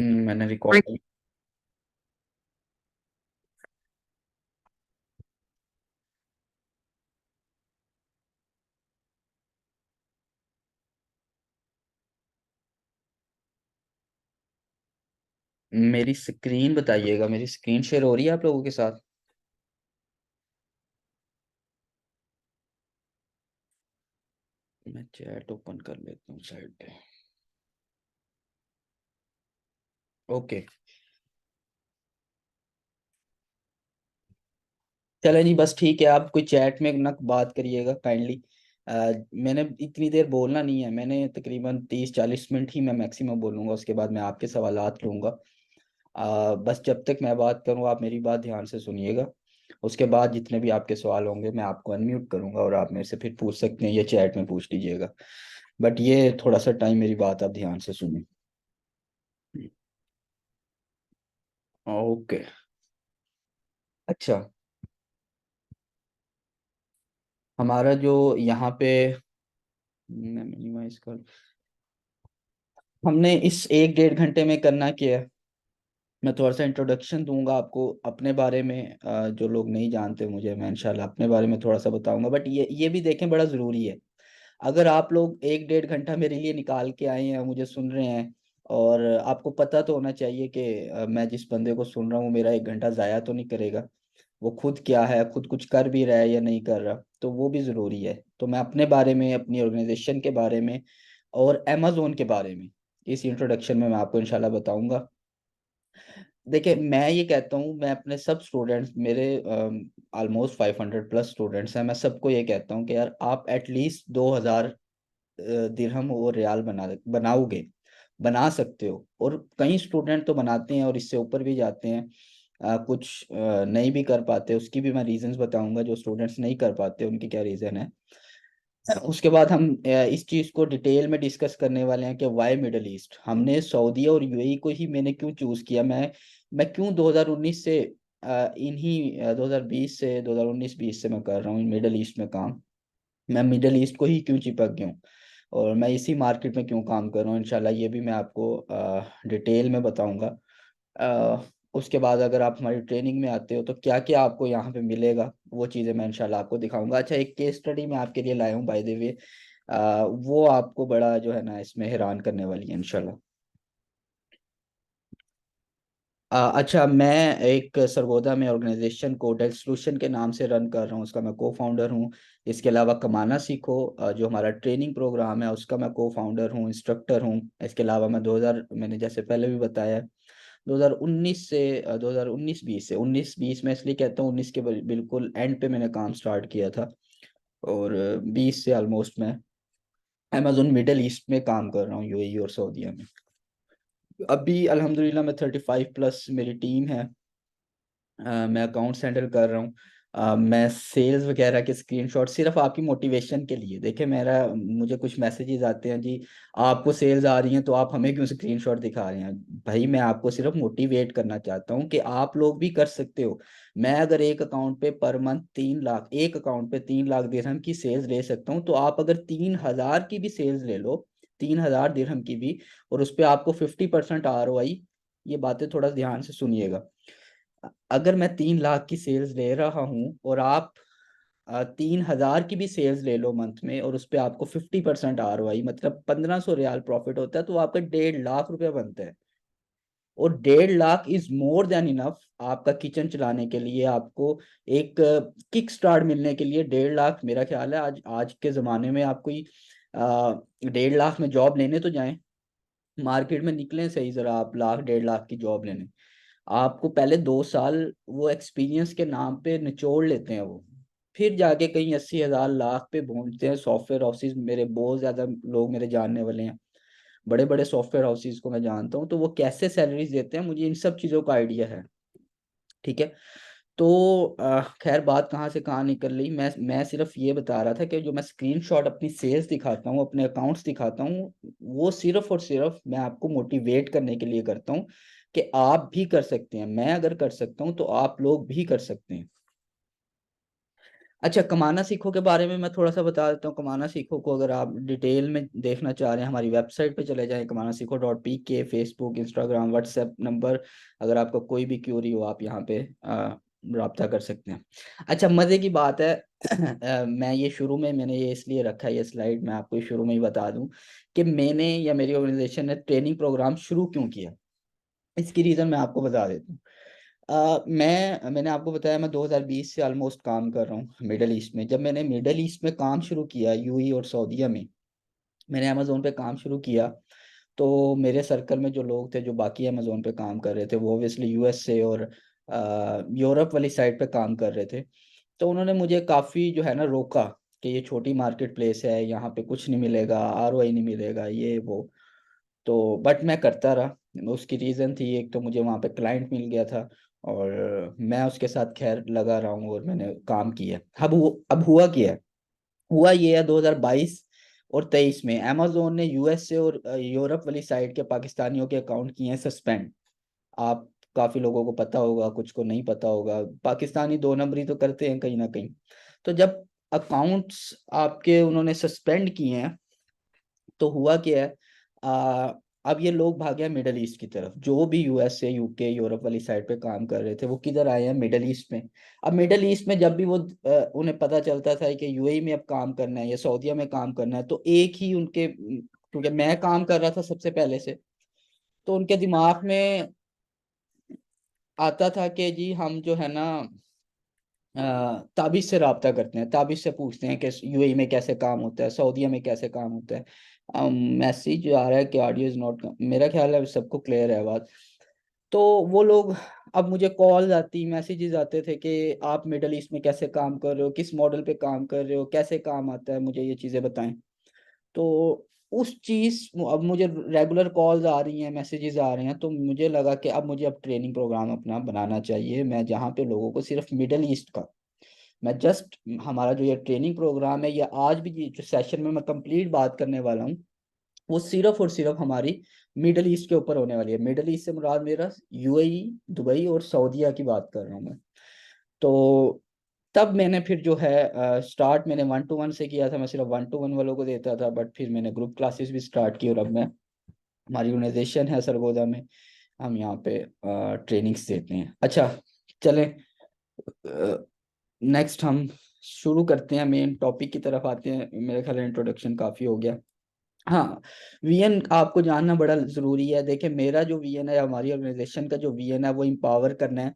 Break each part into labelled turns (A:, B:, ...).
A: मैंने रिकॉर्ड। मेरी स्क्रीन बताइएगा, मेरी स्क्रीन शेयर हो रही है आप लोगों के साथ? मैं चैट ओपन कर लेता हूँ साइड पे। ओके। चले जी, बस ठीक है। आप कोई चैट में ना बात करिएगा काइंडली। मैंने इतनी देर बोलना नहीं है, मैंने तकरीबन 30-40 मिनट ही मैं मैक्सिमम बोलूँगा, उसके बाद मैं आपके सवालात लूँगा। बस जब तक मैं बात करूँ आप मेरी बात ध्यान से सुनिएगा। उसके बाद जितने भी आपके सवाल होंगे मैं आपको अनम्यूट करूँगा और आप मेरे से फिर पूछ सकते हैं, ये चैट में पूछ लीजिएगा। बट ये थोड़ा सा टाइम मेरी बात आप ध्यान से सुनिए। ओके। अच्छा, हमारा जो यहाँ पे, मैं मिनिमाइज कर, हमने इस 1-1.5 घंटे में करना क्या है। मैं थोड़ा सा इंट्रोडक्शन दूंगा आपको अपने बारे में। जो लोग नहीं जानते मुझे, मैं इंशाल्लाह अपने बारे में थोड़ा सा बताऊंगा। बट ये भी देखें, बड़ा ज़रूरी है। अगर आप लोग 1-1.5 घंटा मेरे लिए निकाल के आए हैं, मुझे सुन रहे हैं, और आपको पता तो होना चाहिए कि मैं जिस बंदे को सुन रहा हूँ मेरा 1 घंटा ज़ाया तो नहीं करेगा। वो खुद क्या है, खुद कुछ कर भी रहा है या नहीं कर रहा, तो वो भी ज़रूरी है। तो मैं अपने बारे में, अपनी ऑर्गेनाइजेशन के बारे में और अमेजोन के बारे में इस इंट्रोडक्शन में मैं आपको इंशाल्लाह बताऊंगा। देखिए, मैं ये कहता हूँ, मैं अपने सब स्टूडेंट्स, मेरे ऑलमोस्ट 500+ स्टूडेंट्स हैं, मैं सबको ये कहता हूँ कि यार आप एटलीस्ट 2,000 दिरहम और रियाल बनाओगे, बना सकते हो। और कई स्टूडेंट तो बनाते हैं और इससे ऊपर भी जाते हैं। कुछ नहीं भी कर पाते, उसकी भी मैं रीजंस बताऊंगा। जो स्टूडेंट्स नहीं कर पाते उनकी क्या रीज़न है। उसके बाद हम इस चीज़ को डिटेल में डिस्कस करने वाले हैं कि वाई मिडल ईस्ट, हमने सऊदी और यूएई को ही मैंने क्यों चूज़ किया। मैं क्यों 2019 से, इन्हीं 2020 से, 2019-20 से मैं कर रहा हूँ मिडल ईस्ट में काम। मैं मिडल ईस्ट को ही क्यों चिपक गया हूँ और मैं इसी मार्केट में क्यों काम कर रहा हूँ, इंशाल्लाह ये भी मैं आपको डिटेल में बताऊंगा। उसके बाद अगर आप हमारी ट्रेनिंग में आते हो तो क्या क्या आपको यहाँ पे मिलेगा, वो चीज़ें मैं इंशाल्लाह आपको दिखाऊंगा। अच्छा, एक केस स्टडी मैं आपके लिए लाया हूँ बाय द वे। वो आपको बड़ा जो है ना इसमें हैरान करने वाली है इंशाल्लाह। अच्छा, मैं एक सरगोदा में ऑर्गेनाइजेशन को डेल सोल्यूशन के नाम से रन कर रहा हूँ, उसका मैं को फाउंडर हूँ। इसके अलावा कमाना सीखो, जो हमारा ट्रेनिंग प्रोग्राम है उसका मैं को फाउंडर हूँ, इंस्ट्रक्टर हूँ। इसके अलावा मैं 2000, मैंने जैसे पहले भी बताया, 2019 से, 2019-20 से, 19-20 में इसलिए कहता हूँ, 19 के बिल्कुल एंड पे मैंने काम स्टार्ट किया था। और 20 से ऑलमोस्ट मैं अमेजोन मिडल ईस्ट में काम कर रहा हूँ, यूएई और सऊदीया में। अभी अल्हम्दुलिल्लाह मैं 35+ मेरी टीम है। मैं अकाउंट्स हैंडल कर रहा हूँ। मैं सेल्स वगैरह के स्क्रीनशॉट सिर्फ आपकी मोटिवेशन के लिए, देखिए मेरा, मुझे कुछ मैसेजेस आते हैं जी, आपको सेल्स आ रही हैं तो आप हमें क्यों स्क्रीनशॉट दिखा रहे हैं। भाई, मैं आपको सिर्फ मोटिवेट करना चाहता हूँ कि आप लोग भी कर सकते हो। मैं अगर एक अकाउंट पे पर मंथ 3 लाख, एक अकाउंट पे 3 लाख दिरहम की सेल्स ले सकता हूँ, तो आप अगर 3,000 की भी सेल्स ले लो, 3,000 दिरहम की भी, और उस पर आपको 50% ROI, ये बातें थोड़ा ध्यान से सुनिएगा। अगर मैं 3 लाख की सेल्स ले रहा हूँ और आप 3,000 की भी सेल्स ले लो मंथ में, और उस पर आपको 50% ROI, मतलब 1,500 रियाल प्रॉफिट होता है, तो आपका 1.5 लाख रुपया बनता है। और 1.5 lakh is more than enough आपका किचन चलाने के लिए। आपको एक किक स्टार्ट मिलने के लिए 1.5 लाख, मेरा ख्याल है आज आज के ज़माने में आप कोई 1.5 लाख में जॉब लेने तो जाएं, मार्केट में निकलें सही ज़रा, आप लाख 1.5 लाख की जॉब लेने, आपको पहले 2 साल वो एक्सपीरियंस के नाम पे निचोड़ लेते हैं वो, फिर जाके कहीं 80,000 लाख पे पहुंचते हैं। सॉफ्टवेयर हाउसेज, मेरे बहुत ज्यादा लोग मेरे जानने वाले हैं, बड़े बड़े सॉफ्टवेयर हाउसेज को मैं जानता हूँ, तो वो कैसे सैलरीज देते हैं मुझे इन सब चीज़ों का आइडिया है। ठीक है। तो खैर, बात कहाँ से कहाँ निकल रही, मैं सिर्फ ये बता रहा था कि जो मैं स्क्रीनशॉट अपनी सेल्स दिखाता हूँ, अपने अकाउंट्स दिखाता हूँ, वो सिर्फ और सिर्फ मैं आपको मोटिवेट करने के लिए करता हूँ कि आप भी कर सकते हैं। मैं अगर कर सकता हूँ तो आप लोग भी कर सकते हैं। अच्छा, कमाना सीखो के बारे में मैं थोड़ा सा बता देता हूँ। कमाना सीखो को अगर आप डिटेल में देखना चाह रहे हैं, हमारी वेबसाइट पे चले जाएं, कमाना सीखो .pk। Facebook, Instagram, WhatsApp number, अगर आपका कोई भी क्यूरी हो आप यहाँ पे रब्ता कर सकते हैं। अच्छा, मज़े की बात है मैं ये शुरू में मैंने ये इसलिए रखा है ये स्लाइड, मैं आपको शुरू में ही बता दूं कि मैंने या मेरी ऑर्गेनाइजेशन ने ट्रेनिंग प्रोग्राम शुरू क्यों किया। इसकी रीज़न मैं आपको बता देता हूँ। मैंने आपको बताया मैं 2020 से ऑलमोस्ट काम कर रहा हूँ मिडल ईस्ट में। जब मैंने मिडल ईस्ट में काम शुरू किया, यूएई और सऊदीया में, मैंने अमेजोन पे काम शुरू किया, तो मेरे सर्कल में जो लोग थे जो बाकी अमेजोन पे काम कर रहे थे वो ओबियसली यूएसए और यूरोप वाली साइड पे काम कर रहे थे। तो उन्होंने मुझे काफ़ी जो है ना रोका कि ये छोटी मार्केट प्लेस है, यहाँ पे कुछ नहीं मिलेगा, आरओआई नहीं मिलेगा, ये वो। तो बट मैं करता रहा। उसकी रीज़न थी, एक तो मुझे वहाँ पे क्लाइंट मिल गया था और मैं उसके साथ खैर लगा रहा हूँ और मैंने काम किया। अब हुआ क्या है, हुआ ये है 2022 और 23 में अमेजोन ने यूएसए और यूरोप वाली साइड के पाकिस्तानियों के अकाउंट किए हैं सस्पेंड। आप काफ़ी लोगों को पता होगा, कुछ को नहीं पता होगा, पाकिस्तानी दो नंबरी तो करते हैं कहीं ना कहीं। तो जब अकाउंट्स आपके उन्होंने सस्पेंड किए हैं तो हुआ क्या है, अब ये लोग भागे हैं मिडल ईस्ट की तरफ। जो भी यूएसए, यूके, यूरोप वाली साइड पे काम कर रहे थे वो किधर आए हैं, मिडल ईस्ट में। अब मिडल ईस्ट में जब भी वो उन्हें पता चलता था कि यूएई में अब काम करना है या सऊदीया में काम करना है, तो एक ही उनके, क्योंकि मैं काम कर रहा था सबसे पहले से, तो उनके दिमाग में आता था कि जी हम जो है ना ताबिश से रब्ता करते हैं, ताबिश से पूछते हैं कि यूएई में कैसे काम होता है, सऊदीया में कैसे काम होता है। मैसेज आ रहा है कि ऑडियो इज नॉट, मेरा ख्याल है सबको क्लियर है बात। तो वो लोग, अब मुझे कॉल आती, मैसेजेस आते थे कि आप मिडल ईस्ट में कैसे काम कर रहे हो, किस मॉडल पे काम कर रहे हो, कैसे काम आता है, मुझे ये चीज़ें बताएं। तो उस चीज़, अब मुझे रेगुलर कॉल्स आ रही हैं, मैसेजेस आ रहे हैं, तो मुझे लगा कि अब ट्रेनिंग प्रोग्राम अपना बनाना चाहिए, मैं जहाँ पे लोगों को सिर्फ मिडल ईस्ट का, मैं जस्ट, हमारा जो ये ट्रेनिंग प्रोग्राम है, या आज भी ये जो सेशन में मैं कंप्लीट बात करने वाला हूँ, वो सिर्फ और सिर्फ हमारी मिडल ईस्ट के ऊपर होने वाली है। मिडल ईस्ट से मुराद मेरा यूएई, दुबई और सऊदीया की बात कर रहा हूँ मैं। तो तब मैंने फिर जो है स्टार्ट मैंने 1-to-1 से किया था, मैं सिर्फ 1-to-1 वालों को देता था, बट फिर मैंने ग्रुप क्लासेस भी स्टार्ट की और अब मैं, हमारी ऑर्गेनाइजेशन है सरगोदा में, हम यहाँ पे ट्रेनिंग्स देते हैं। अच्छा, चलें नेक्स्ट हम शुरू करते हैं, मेन टॉपिक की तरफ आते हैं। मेरे ख्याल इंट्रोडक्शन काफ़ी हो गया। हाँ, वीएन आपको जानना बड़ा ज़रूरी है। देखिए, मेरा जो वीएन है, हमारी ऑर्गेनाइजेशन का जो वीएन है, वो एम्पावर करना है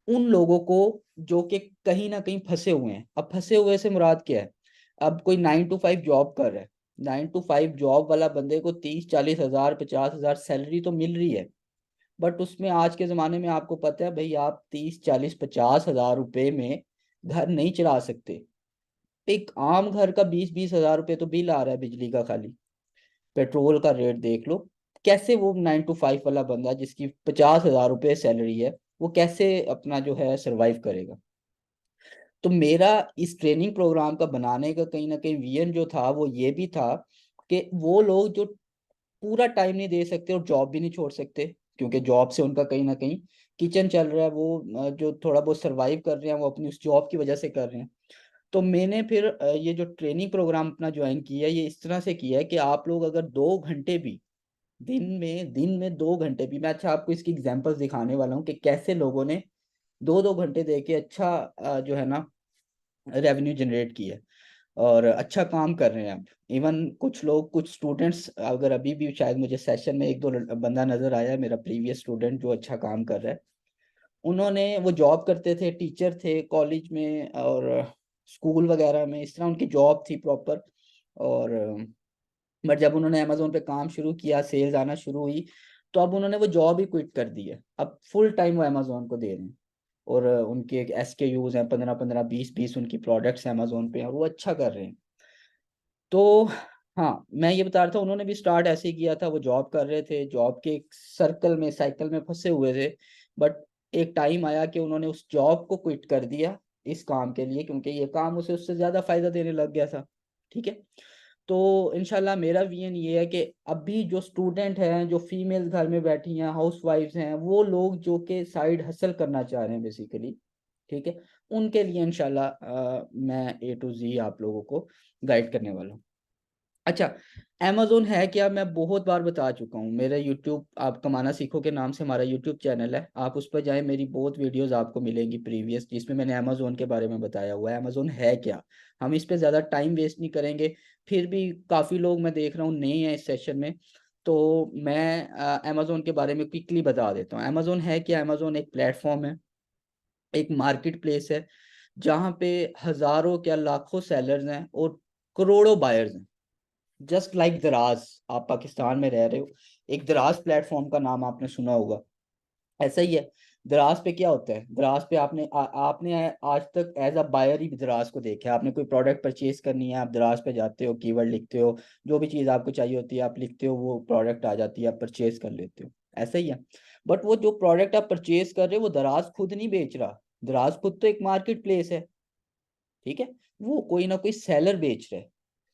A: उन लोगों को जो कि कहीं ना कहीं फंसे हुए हैं। अब फंसे हुए से मुराद क्या है, अब कोई 9 to 5 जॉब कर रहा है, 9 to 5 जॉब वाला बंदे को 30-40 हज़ार, 50 हज़ार सैलरी तो मिल रही है, बट उसमें आज के ज़माने में आपको पता है भाई, आप 30-40-50 हज़ार रुपए में घर नहीं चला सकते। एक आम घर का 20-20 हज़ार रुपए तो बिल आ रहा है बिजली का खाली, पेट्रोल का रेट देख लो। कैसे वो 9 to 5 वाला बंदा जिसकी 50 हज़ार रुपये सैलरी है, वो कैसे अपना जो है सरवाइव करेगा। तो मेरा इस ट्रेनिंग प्रोग्राम का बनाने का कहीं ना कहीं विजन जो था वो ये भी था कि वो लोग जो पूरा टाइम नहीं दे सकते और जॉब भी नहीं छोड़ सकते, क्योंकि जॉब से उनका कहीं ना कहीं किचन चल रहा है, वो जो थोड़ा बहुत सरवाइव कर रहे हैं वो अपनी उस जॉब की वजह से कर रहे हैं। तो मैंने फिर ये जो ट्रेनिंग प्रोग्राम अपना ज्वाइन किया, ये इस तरह से किया है कि आप लोग अगर 2 घंटे भी दिन में 2 घंटे भी, मैं अच्छा आपको इसकी एग्जांपल्स दिखाने वाला हूँ कि कैसे लोगों ने 2-2 घंटे दे के अच्छा जो है ना रेवेन्यू जनरेट किया है और अच्छा काम कर रहे हैं। अब इवन कुछ लोग, कुछ स्टूडेंट्स, अगर अभी भी शायद मुझे सेशन में एक दो बंदा नजर आया है, मेरा प्रीवियस स्टूडेंट जो अच्छा काम कर रहा है, उन्होंने, वो जॉब करते थे, टीचर थे कॉलेज में और स्कूल वगैरह में, इस तरह उनकी जॉब थी प्रॉपर। और बट जब उन्होंने अमेजोन पे काम शुरू किया, सेल्स आना शुरू हुई, तो अब उन्होंने वो जॉब ही क्विट कर दी है, अब फुल टाइम वो अमेजोन को दे रहे हैं। और उनके एक SKUs हैं, 15-15, 20-20 उनकी प्रोडक्ट्स हैं अमेजोन पे, और वो अच्छा कर रहे हैं। तो हाँ, मैं ये बता रहा था, उन्होंने भी स्टार्ट ऐसे ही किया था, वो जॉब कर रहे थे, जॉब के एक सर्कल में, साइकिल में फंसे हुए थे, बट एक टाइम आया कि उन्होंने उस जॉब को क्विट कर दिया इस काम के लिए, क्योंकि ये काम उसे उससे ज़्यादा फायदा देने लग गया था। ठीक है। तो इंशाल्लाह मेरा विजन ये है कि अभी जो स्टूडेंट हैं, जो फीमेल घर में बैठी हैं, हाउस वाइफ्स हैं, वो लोग जो कि साइड हसल करना चाह रहे हैं बेसिकली, ठीक है, उनके लिए इंशाल्लाह मैं ए टू जी आप लोगों को गाइड करने वाला हूँ। अच्छा, अमेजोन है क्या, मैं बहुत बार बता चुका हूँ। मेरा यूट्यूब, आप कमाना सीखो के नाम से हमारा यूट्यूब चैनल है, आप उस पर जाएं, मेरी बहुत वीडियोस आपको मिलेंगी प्रीवियस, जिसमें मैंने अमेजोन के बारे में बताया हुआ है। अमेजोन है क्या, हम इस पे ज़्यादा टाइम वेस्ट नहीं करेंगे। फिर भी काफ़ी लोग मैं देख रहा हूँ नए हैं इस सेशन में, तो मैं अमेजोन के बारे में क्विकली बता देता हूँ। अमेजोन है क्या, अमेजोन एक प्लेटफॉर्म है, एक मार्केट प्लेस है, जहाँ पे हज़ारों क्या लाखों सेलर्स हैं और करोड़ों बायर्स हैं। जस्ट लाइक दराज, आप पाकिस्तान में रह रहे हो, एक दराज प्लेटफॉर्म का नाम आपने सुना होगा, ऐसा ही है। दराज पे क्या होता है, दराज पे आपने आज तक एज अ बायर ही दराज को देखा है। आपने कोई प्रोडक्ट परचेज करनी है, आप दराज पे जाते हो, कीवर्ड लिखते हो, जो भी चीज़ आपको चाहिए होती है आप लिखते हो, वो प्रोडक्ट आ जाती है, आप परचेज कर लेते हो, ऐसा ही है। बट वो जो प्रोडक्ट आप परचेज कर रहे हो वो दराज खुद नहीं बेच रहा, दराज खुद तो एक मार्केट प्लेस है, ठीक है, वो कोई ना कोई सेलर बेच रहा है।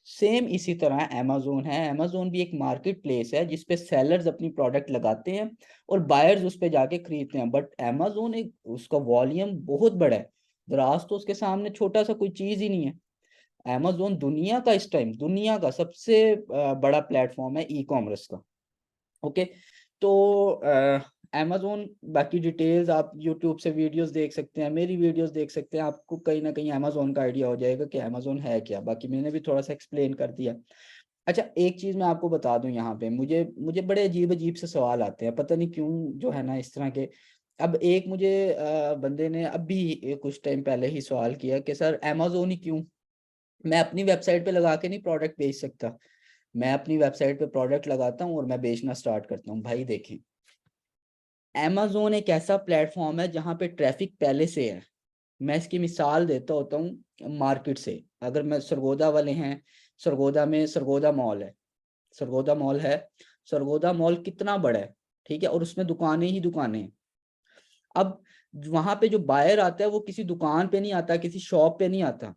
A: सेम इसी तरह अमेजोन है, अमेजोन भी एक मार्केट प्लेस है जिसपे सेलर्स अपनी प्रोडक्ट लगाते हैं और बायर्स उस पे जाके खरीदते हैं। बट अमेजोन एक, उसका वॉल्यूम बहुत बड़ा है, दराज तो उसके सामने छोटा सा कोई चीज ही नहीं है। अमेजोन दुनिया का, इस टाइम दुनिया का सबसे बड़ा प्लेटफॉर्म है ई कॉमर्स का। ओके, तो अमेजोन, बाकी डिटेल्स आप यूट्यूब से वीडियोस देख सकते हैं, मेरी वीडियोस देख सकते हैं, आपको कहीं ना कहीं अमेजोन का आइडिया हो जाएगा कि अमेजोन है क्या। बाकी मैंने भी थोड़ा सा एक्सप्लेन कर दिया। अच्छा, एक चीज मैं आपको बता दूं, यहाँ पे मुझे मुझे बड़े अजीब अजीब से सवाल आते हैं, पता नहीं क्यों जो है ना इस तरह के। अब एक मुझे बंदे ने अभी कुछ टाइम पहले ही सवाल किया कि सर अमेजोन ही क्यों, मैं अपनी वेबसाइट पे लगा के नहीं प्रोडक्ट बेच सकता। मैं अपनी वेबसाइट पे प्रोडक्ट लगाता हूँ और मैं बेचना स्टार्ट करता हूँ। भाई देखें, amazon एक ऐसा प्लेटफॉर्म है जहाँ पे ट्रैफिक पहले से है। मैं इसकी मिसाल देता होता हूँ मार्केट से। अगर मैं सरगोदा वाले हैं, सरगोदा में सरगोदा मॉल है, सरगोदा मॉल है, सरगोदा मॉल कितना बड़ा है, ठीक है, और उसमें दुकानें ही दुकानें हैं। अब वहां पे जो बायर आता है वो किसी दुकान पे नहीं आता, किसी शॉप पे नहीं आता,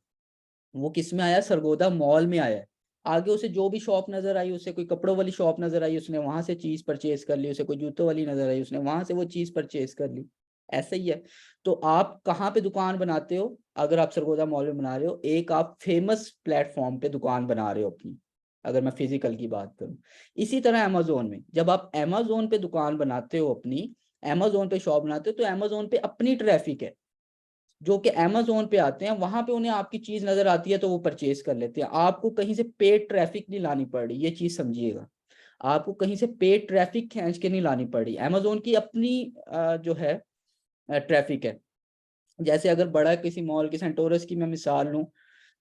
A: वो किस में आया, सरगोदा मॉल में आया। आगे उसे जो भी शॉप नजर आई, उसे कोई कपड़ों वाली शॉप नजर आई, उसने वहां से चीज परचेज कर ली, उसे कोई जूतों वाली नजर आई, उसने वहां से वो चीज परचेज कर ली। ऐसा ही है। तो आप कहाँ पे दुकान बनाते हो, अगर आप सरगोदा मॉल में बना रहे हो, एक आप फेमस प्लेटफॉर्म पे दुकान बना रहे हो अपनी, अगर मैं फिजिकल की बात करूं। इसी तरह अमेजोन में, जब आप अमेजोन पे दुकान बनाते हो अपनी, अमेजोन पे शॉप बनाते हो, तो अमेजोन पे अपनी ट्रैफिक है जो कि अमेजोन पे आते हैं, वहां पे उन्हें आपकी चीज नजर आती है तो वो परचेज कर लेते हैं। आपको कहीं से पेड ट्रैफिक नहीं लानी पड़ रही, ये चीज समझिएगा। आपको कहीं से पेड ट्रैफिक खींच के नहीं लानी पड़ रही, अमेजोन की अपनी जो है ट्रैफिक है। जैसे अगर बड़ा किसी मॉल की, सेंटोरस की मैं मिसाल लूं,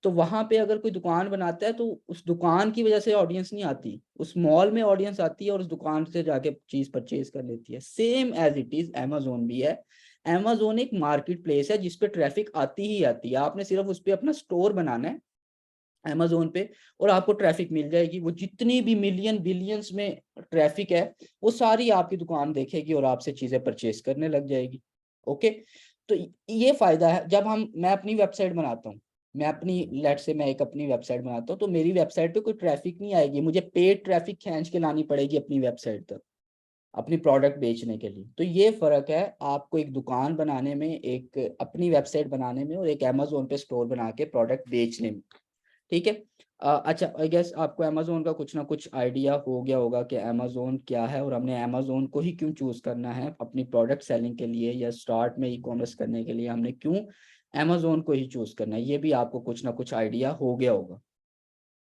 A: तो वहां पे अगर कोई दुकान बनाता है तो उस दुकान की वजह से ऑडियंस नहीं आती, उस मॉल में ऑडियंस आती है और उस दुकान से जाके चीज परचेज कर लेती है। Same as it is Amazon भी है। अमेजोन एक मार्केट प्लेस है जिसपे ट्रैफिक आती ही आती है, आपने सिर्फ उस पर अपना स्टोर बनाना है अमेजोन पे, और आपको ट्रैफिक मिल जाएगी। वो जितनी भी मिलियन बिलियंस में ट्रैफिक है, वो सारी आपकी दुकान देखेगी और आपसे चीजें परचेज करने लग जाएगी। ओके, तो ये फायदा है जब मैं अपनी वेबसाइट बनाता हूँ। मैं अपनी, लेट से मैं एक अपनी वेबसाइट बनाता हूँ, तो मेरी वेबसाइट पे कोई ट्रैफिक नहीं आएगी, मुझे पेड ट्रैफिक खींच के लानी पड़ेगी अपनी वेबसाइट तक अपनी प्रोडक्ट बेचने के लिए। तो ये फर्क है आपको एक दुकान बनाने में, एक अपनी वेबसाइट बनाने में, और एक अमेजोन पे स्टोर बना के प्रोडक्ट बेचने में, ठीक है। अच्छा, आई गेस आपको अमेजोन का कुछ ना कुछ आइडिया हो गया होगा कि अमेजोन क्या है और हमने अमेजोन को ही क्यों चूज करना है अपनी प्रोडक्ट सेलिंग के लिए, या स्टार्ट में ई कॉमर्स करने के लिए हमने क्यों अमेजोन को ही चूज करना है, ये भी आपको कुछ ना कुछ आइडिया हो गया होगा।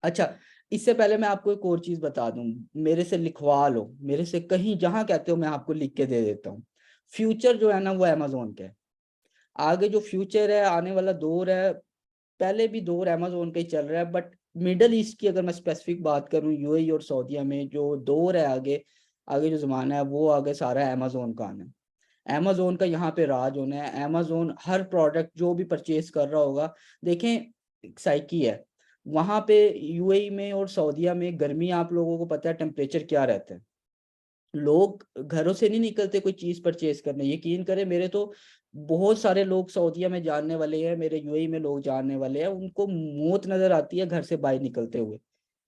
A: अच्छा, इससे पहले मैं आपको एक और चीज बता दूं, मेरे से लिखवा लो, मेरे से कहीं जहां कहते हो मैं आपको लिख के दे देता हूँ। फ्यूचर जो है ना वो अमेजोन का है। आगे जो फ्यूचर है, आने वाला दौर है, पहले भी दौर अमेजोन का ही चल रहा है, बट मिडल ईस्ट की अगर मैं स्पेसिफिक बात करूं, यूएई और सऊदीया में जो दौर है आगे, आगे जो जमाना है वो आगे सारा अमेजोन का आना है। अमेजोन का यहाँ पे राज होना है। अमेजोन हर प्रोडक्ट जो भी परचेज कर रहा होगा, देखें साइकी है वहां पे, यूएई में और सऊदीया में गर्मी, आप लोगों को पता है टेम्परेचर क्या रहता है, लोग घरों से नहीं निकलते कोई चीज परचेज करने। यकीन करें, मेरे तो बहुत सारे लोग सऊदीया में जानने वाले हैं, मेरे यूएई में लोग जानने वाले हैं, उनको मौत नजर आती है घर से बाहर निकलते हुए।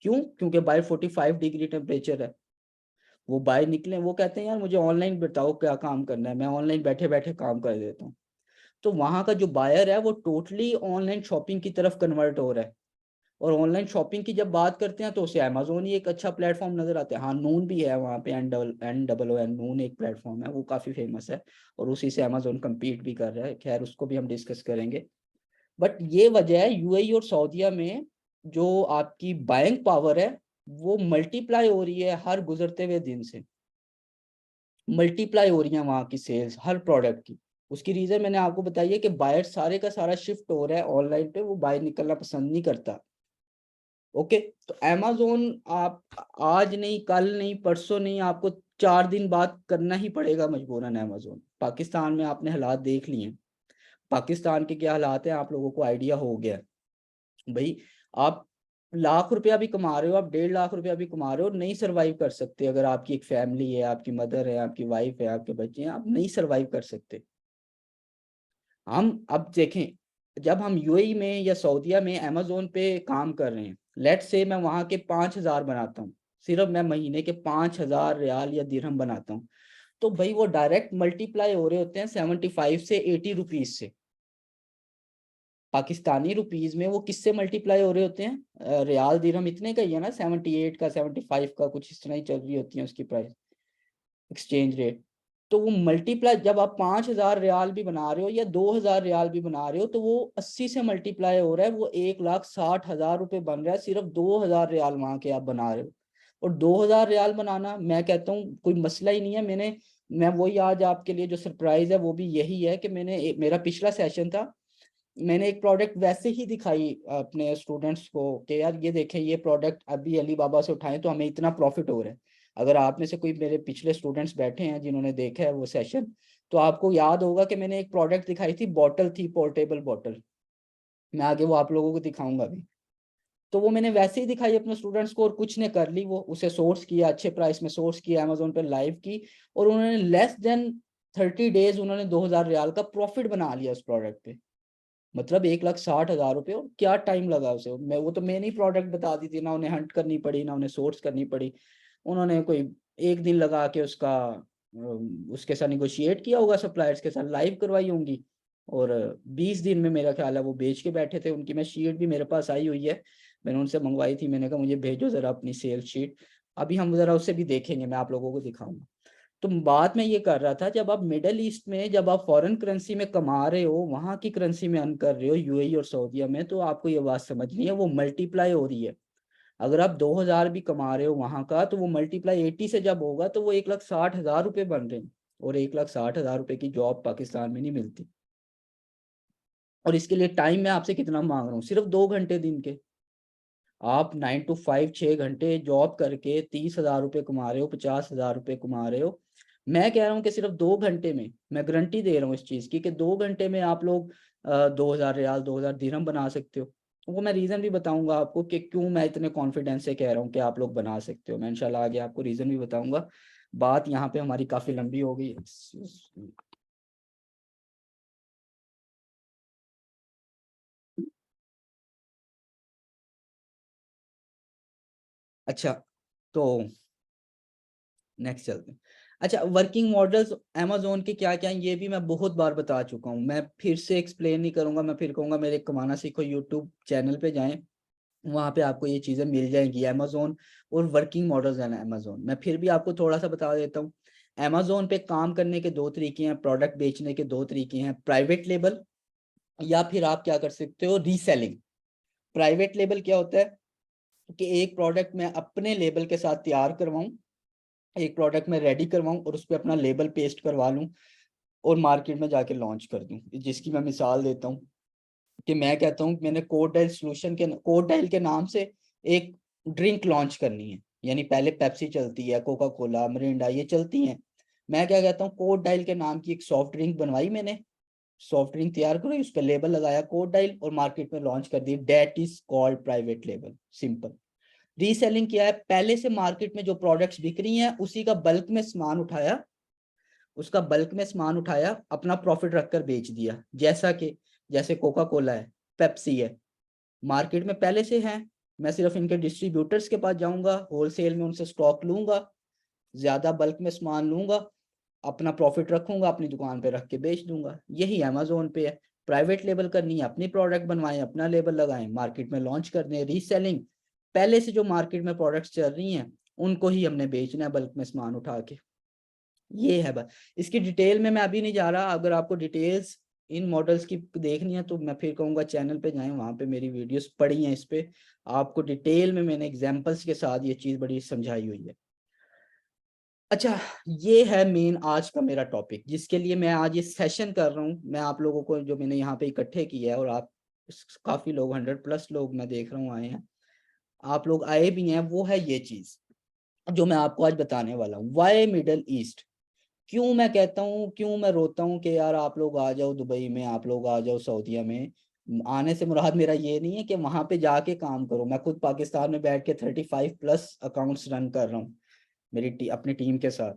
A: क्यों? क्योंकि बाहर 45 डिग्री टेम्परेचर है। वो बाहर निकले, वो कहते हैं यार मुझे ऑनलाइन बताओ क्या काम करना है, मैं ऑनलाइन बैठे बैठे काम कर देता हूँ। तो वहाँ का जो बायर है वो टोटली ऑनलाइन शॉपिंग की तरफ कन्वर्ट हो रहा है। और ऑनलाइन शॉपिंग की जब बात करते हैं तो उसे अमेजोन ही एक अच्छा प्लेटफॉर्म नजर आता है। हाँ, नून भी है वहाँ पे, एन नून एक प्लेटफॉर्म है, वो काफ़ी फेमस है और उसी से अमेजोन compete भी कर रहा है। खैर उसको भी हम डिस्कस करेंगे। बट ये वजह है यूएई और सऊदीया में जो आपकी बाइंग पावर है वो मल्टीप्लाई हो रही है हर गुजरते हुए दिन से। मल्टीप्लाई हो रही है वहाँ की सेल्स हर प्रोडक्ट की। उसकी रीजन मैंने आपको बताई है कि बायर सारे का सारा शिफ्ट हो रहा है ऑनलाइन पे, वो बाहर निकलना पसंद नहीं करता। ओके। तो amazon आप आज नहीं, कल नहीं, परसों नहीं, आपको 4 दिन बाद करना ही पड़ेगा मजबूरन। amazon पाकिस्तान में आपने हालात देख लिए हैं, पाकिस्तान के क्या हालात हैं आप लोगों को आइडिया हो गया है। भाई आप लाख रुपया भी कमा रहे हो, आप 1.5 लाख रुपया भी कमा रहे हो, नहीं सरवाइव कर सकते। अगर आपकी एक फैमिली है, आपकी मदर है, आपकी वाइफ है, आपके बच्चे हैं, आप नहीं सरवाइव कर सकते। हम अब देखें, जब हम यूएई में या सऊदीया में अमेजोन पे काम कर रहे हैं, लेट से मैं वहां के 5,000 बनाता हूँ, सिर्फ मैं महीने के 5,000 रियाल या दिरहम बनाता हूँ, तो भाई वो डायरेक्ट मल्टीप्लाई हो रहे होते हैं 75 से 80 रुपीज से। पाकिस्तानी रुपीज में वो किससे मल्टीप्लाई हो रहे होते हैं? रियाल दिरहम इतने का ही है ना, 78 का, 75 का, कुछ इस तरह ही चल रही होती है उसकी प्राइस, एक्सचेंज रेट। तो वो मल्टीप्लाई जब आप 5,000 रियाल भी बना रहे हो या 2,000 रियाल भी बना रहे हो, तो वो 80 से मल्टीप्लाई हो रहा है, वो 1,60,000 रुपये बन रहा है, सिर्फ 2,000 रियाल वहां के आप बना रहे हो। और 2,000 रियाल बनाना मैं कहता हूँ कोई मसला ही नहीं है। मैं वही आज आपके लिए जो सरप्राइज है वो भी यही है कि मेरा पिछला सेशन था, मैंने एक प्रोडक्ट वैसे ही दिखाई अपने स्टूडेंट्स को कि यार ये देखें, ये प्रोडक्ट अभी अली बाबा से उठाएं तो हमें इतना प्रॉफिट हो रहा है। अगर आप में से कोई मेरे पिछले स्टूडेंट्स बैठे हैं जिन्होंने देखा है वो सेशन, तो आपको याद होगा कि मैंने एक प्रोडक्ट दिखाई थी, बॉटल थी, पोर्टेबल बॉटल। मैं आगे वो आप लोगों को दिखाऊंगा भी। तो वो मैंने वैसे ही दिखाई अपने स्टूडेंट्स को और कुछ ने कर ली, वो उसे सोर्स किया, अच्छे प्राइस में सोर्स किया, अमेजोन पे लाइव की, और उन्होंने लेस देन 30 डेज उन्होंने 2,000 रियाल का प्रॉफिट बना लिया उस प्रोडक्ट पे। मतलब 1,60,000 रुपये, और क्या टाइम लगा उसे, मैंने ही प्रोडक्ट बता दी थी ना, उन्हें हंट करनी पड़ी ना उन्हें सोर्स करनी पड़ी। उन्होंने कोई एक दिन लगा के उसके साथ निगोशिएट किया होगा, सप्लायर्स के साथ लाइव करवाई होंगी, और 20 दिन में मेरा ख्याल है वो बेच के बैठे थे। उनकी मैं शीट भी मेरे पास आई हुई है, मैंने उनसे मंगवाई थी, मैंने कहा मुझे भेजो जरा अपनी सेल्स शीट। अभी हम जरा उससे भी देखेंगे, मैं आप लोगों को दिखाऊंगा। तो बात मैं ये कर रहा था, जब आप मिडल ईस्ट में, जब आप फॉरेन करेंसी में कमा रहे हो, वहां की करेंसी में अर्न कर रहे हो यूएई और सऊदीया में, तो आपको ये बात समझनी है, वो मल्टीप्लाई हो रही है। अगर आप 2,000 भी कमा रहे हो वहां का, तो वो मल्टीप्लाई 80 से जब होगा तो वो 1,60,000 रुपये बन रहे हैं। और 1,60,000 रुपये की जॉब पाकिस्तान में नहीं मिलती। और इसके लिए टाइम मैं आपसे कितना मांग रहा हूँ? सिर्फ 2 घंटे दिन के। आप 9 to 5 6 घंटे जॉब करके 30,000 रुपये कमा रहे हो, 50,000 रुपये कमा रहे हो। मैं कह रहा हूँ कि सिर्फ 2 घंटे में, मैं गारंटी दे रहा हूँ इस चीज की, कि 2 घंटे में आप लोग 2,000 रियाल, 2,000 दिरहम बना सकते हो। वो मैं रीजन भी बताऊंगा आपको कि क्यों मैं इतने कॉन्फिडेंस से कह रहा हूँ कि आप लोग बना सकते हो। मैं इंशाल्लाह आगे आपको रीजन भी बताऊंगा। बात यहाँ पे हमारी काफी लंबी हो गई। अच्छा, तो नेक्स्ट चलते हैं। अच्छा, वर्किंग मॉडल्स अमेजोन के क्या क्या हैं ये भी मैं बहुत बार बता चुका हूँ, मैं फिर से एक्सप्लेन नहीं करूंगा। मैं फिर कहूंगा मेरे कमाना सीखो यूट्यूब चैनल पे जाएं, वहां पे आपको ये चीजें मिल जाएंगी, अमेजोन और वर्किंग मॉडल्स हैं अमेजोन। मैं फिर भी आपको थोड़ा सा बता देता हूँ। अमेजोन पे काम करने के दो तरीके हैं, प्रोडक्ट बेचने के दो तरीके हैं, प्राइवेट लेबल, या फिर आप क्या कर सकते हो, रीसेलिंग। प्राइवेट लेबल क्या होता है कि एक प्रोडक्ट मैं अपने लेबल के साथ तैयार करवाऊं, एक प्रोडक्ट में रेडी करवाऊं और उस पर अपना लेबल पेस्ट करवा लूं और मार्केट में जाके लॉन्च कर दूं। जिसकी मैं मिसाल देता हूँ कि मैं कहता हूँ मैंने कोड डाइल के नाम से एक ड्रिंक लॉन्च करनी है। यानी पहले पेप्सी चलती है, कोका कोला, मिरिंडा, ये चलती हैं। मैं क्या कहता हूँ, कोड डाइल के नाम की एक सॉफ्ट ड्रिंक बनवाई मैंने, सॉफ्ट ड्रिंक तैयार करो, उस पर लेबल लगाया कोड डाइल और मार्केट में लॉन्च कर दी। That is called private label, simple. Reselling क्या है, पहले से मार्केट में जो प्रोडक्ट्स बिक रही हैं उसी का बल्क में सामान उठाया, उसका बल्क में सामान उठाया, अपना प्रॉफिट रखकर बेच दिया। जैसे कोका कोला है, पेप्सी है, मार्केट में पहले से है, मैं सिर्फ इनके डिस्ट्रीब्यूटर्स के पास जाऊंगा, होलसेल में उनसे स्टॉक लूंगा, ज्यादा बल्क में सामान लूंगा, अपना प्रॉफिट रखूंगा, अपनी दुकान पे रख के बेच दूंगा। यही अमेजोन पे है। प्राइवेट लेबल करनी है, अपनी प्रोडक्ट बनवाएं, अपना लेबल लगाएं, मार्केट में लॉन्च करने हैं, रीसेलिंग। पहले से जो मार्केट में प्रोडक्ट्स चल रही हैं उनको ही हमने बेचना है बल्क में सामान उठा के। ये है बस। इसकी डिटेल में मैं अभी नहीं जा रहा। अगर आपको डिटेल्स इन मॉडल्स की देखनी है तो मैं फिर कहूँगा चैनल पे जाएं, वहाँ पे मेरी वीडियोस पड़ी हैं इस पे। आपको डिटेल में मैंने एग्जांपल्स के साथ ये चीज़ बड़ी समझाई हुई है। अच्छा, ये है मेन आज का मेरा टॉपिक जिसके लिए मैं आज ये सेशन कर रहा हूँ। मैं आप लोगों को जो मैंने यहाँ पे इकट्ठे किया है, और आप काफ़ी लोग 100+ लोग मैं देख रहा हूँ आए हैं, आप लोग आए भी हैं, वो है ये चीज़ जो मैं आपको आज बताने वाला हूँ। Why Middle East? क्यों मैं कहता हूँ, क्यों मैं रोता हूँ कि यार आप लोग आ जाओ दुबई में, आप लोग आ जाओ सऊदीया में। आने से मुराद मेरा ये नहीं है कि वहां पे जाके काम करो। मैं खुद पाकिस्तान में बैठ के 35+ अकाउंट्स रन कर रहा हूँ अपनी टीम के साथ।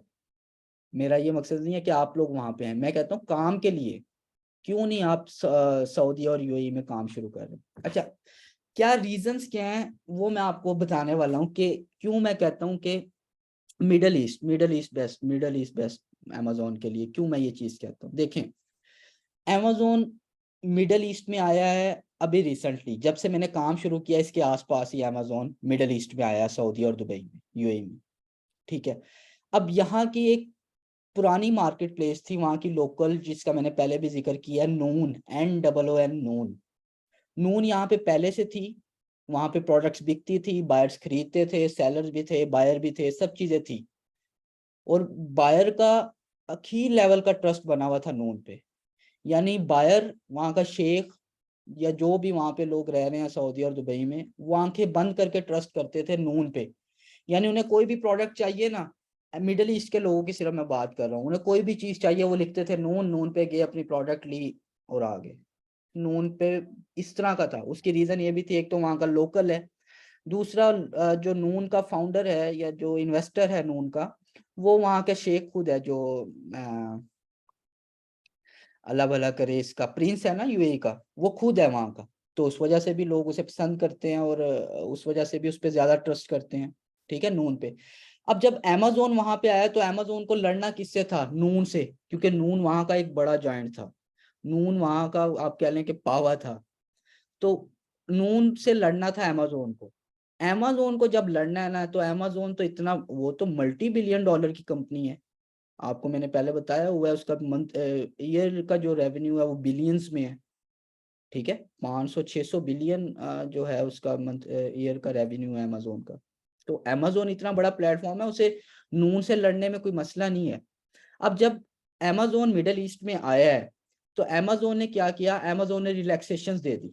A: मेरा ये मकसद नहीं है कि आप लोग वहां पे हैं। मैं कहता हूँ काम के लिए क्यों नहीं आप सऊदी और यूएई में काम शुरू कर रहे हैं। अच्छा, क्या रीजंस क्या हैं वो मैं आपको बताने वाला हूँ कि क्यों मैं कहता हूँ कि मिडल ईस्ट बेस्ट अमेजोन के लिए। क्यों मैं ये चीज कहता हूँ, देखें, अमेजोन मिडल ईस्ट में आया है अभी रिसेंटली। जब से मैंने काम शुरू किया इसके आसपास ही अमेजोन मिडल ईस्ट में आया, सऊदी और दुबई में, यूएई में। ठीक है। अब यहाँ की एक पुरानी मार्केट प्लेस थी वहाँ की लोकल, जिसका मैंने पहले भी जिक्र किया, नून, NOON, नून। नून यहाँ पे पहले से थी। वहाँ पे प्रोडक्ट्स बिकती थी, बायर्स खरीदते थे, सेलर्स भी थे, बायर भी थे, सब चीजें थी। और बायर का अखीर लेवल का ट्रस्ट बना हुआ था नून पे। यानी बायर, वहाँ का शेख या जो भी वहाँ पे लोग रह रहे हैं सऊदी और दुबई में, वो आंखें बंद करके ट्रस्ट करते थे नून पे। यानी उन्हें कोई भी प्रोडक्ट चाहिए ना, मिडिल ईस्ट के लोगों की सिर्फ मैं बात कर रहा हूँ, उन्हें कोई भी चीज चाहिए वो लिखते थे नून, नून पे गए, अपनी प्रोडक्ट ली और आ गए। नून पे इस तरह का था। उसकी रीजन ये भी थी, एक तो वहाँ का लोकल है, दूसरा जो नून का फाउंडर है या जो इन्वेस्टर है नून का, वो वहाँ के शेख खुद है, जो अल्लाह भला करे, इसका प्रिंस है ना यूएई का, वो खुद है वहाँ का। तो उस वजह से भी लोग उसे पसंद करते हैं, और उस वजह से भी उस पर ज्यादा ट्रस्ट करते हैं। ठीक है, नून पे। अब जब अमेजोन वहां पे आया तो अमेजोन को लड़ना किससे था? नून से, क्योंकि नून वहां का एक बड़ा जॉइंट था। नून वहां का आप कह लें कि पावा था। तो नून से लड़ना था अमेजोन को। अमेजोन को जब लड़ना है ना, तो अमेजोन तो इतना, वो तो $multi-billion की कंपनी है। आपको मैंने पहले बताया हुआ है, उसका मंथ ईयर का जो रेवेन्यू है वो बिलियंस में है। ठीक है, 500-600 बिलियन जो है उसका मंथ ईयर का रेवेन्यू है अमेजोन का। तो अमेजोन इतना बड़ा प्लेटफॉर्म है, उसे नून से लड़ने में कोई मसला नहीं है। अब जब अमेजोन मिडल ईस्ट में आया है तो अमेजोन ने क्या किया? अमेजोन ने रिलैक्सेशन दे दी,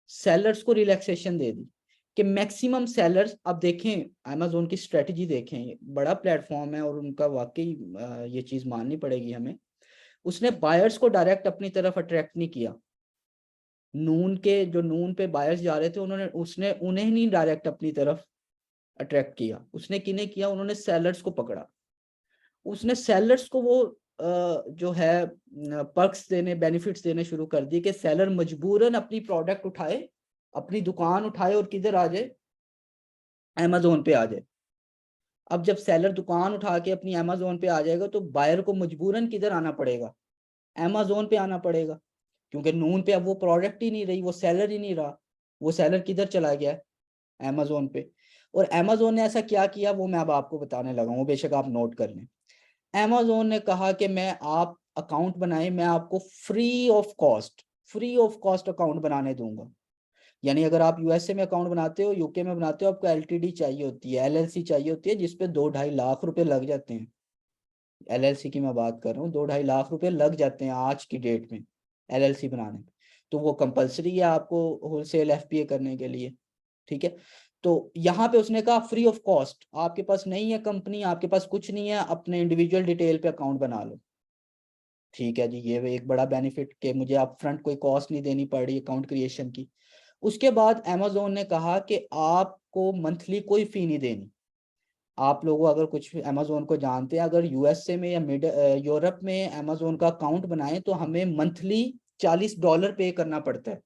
A: सेलर्स को रिलैक्सेशन दे दी कि मैक्सिमम सेलर्स। अब देखें अमेजोन की स्ट्रेटजी देखें, बड़ा प्लेटफॉर्म है और उनका वाकई ये चीज माननी पड़ेगी हमें। उसने बायर्स को डायरेक्ट अपनी तरफ अट्रैक्ट नहीं किया। नून के जो नून पे बायर्स जा रहे थे, उसने उन्हें नहीं डायरेक्ट अपनी तरफ अट्रैक्ट किया। उसने किन्हें किया? उन्होंने सेलर्स को पकड़ा। उसने सेलर्स को वो जो है पर्क्स देने, बेनिफिट्स देने शुरू कर दिए कि सेलर मजबूरन अपनी प्रोडक्ट उठाए, अपनी दुकान उठाए और किधर आ जाए? अमेजोन पे आ जाए। अब जब सेलर दुकान उठा के अपनी अमेजोन पे आ जाएगा तो बायर को मजबूरन किधर आना पड़ेगा? अमेजोन पे आना पड़ेगा, क्योंकि नून पे अब वो प्रोडक्ट ही नहीं रही, वो सेलर ही नहीं रहा। वो सेलर किधर चला गया? अमेजोन पे। और अमेजोन ने ऐसा क्या किया वो मैं अब आपको बताने लगा हूँ, बेशक आप नोट कर लें। अमेजोन ने कहा कि मैं, आप अकाउंट बनाए, मैं आपको फ्री ऑफ कॉस्ट अकाउंट बनाने दूंगा। यानी अगर आप यूएसए में अकाउंट बनाते हो, यूके में बनाते हो, आपको एलटीडी चाहिए होती है, एलएलसी चाहिए होती है, जिसपे 2-2.5 लाख रुपए लग जाते हैं। एलएलसी की मैं बात कर रहा हूँ, 2-2.5 लाख रुपए लग जाते हैं आज की डेट में एलएलसी बनाने में। तो वो कंपलसरी है आपको होलसेल एफपीए करने के लिए। ठीक है। तो यहाँ पे उसने कहा फ्री ऑफ कॉस्ट, आपके पास नहीं है कंपनी, आपके पास कुछ नहीं है, अपने इंडिविजुअल डिटेल पे अकाउंट बना लो। ठीक है जी, ये एक बड़ा बेनिफिट कि मुझे अप फ्रंट कोई कॉस्ट नहीं देनी पड़ रही अकाउंट क्रिएशन की। उसके बाद अमेजोन ने कहा कि आपको मंथली कोई फी नहीं देनी। आप लोगों, अगर कुछ अमेजोन को जानते हैं, अगर यूएसए में या मिड यूरोप में अमेजोन का अकाउंट बनाएं तो हमें मंथली $40 पे करना पड़ता है।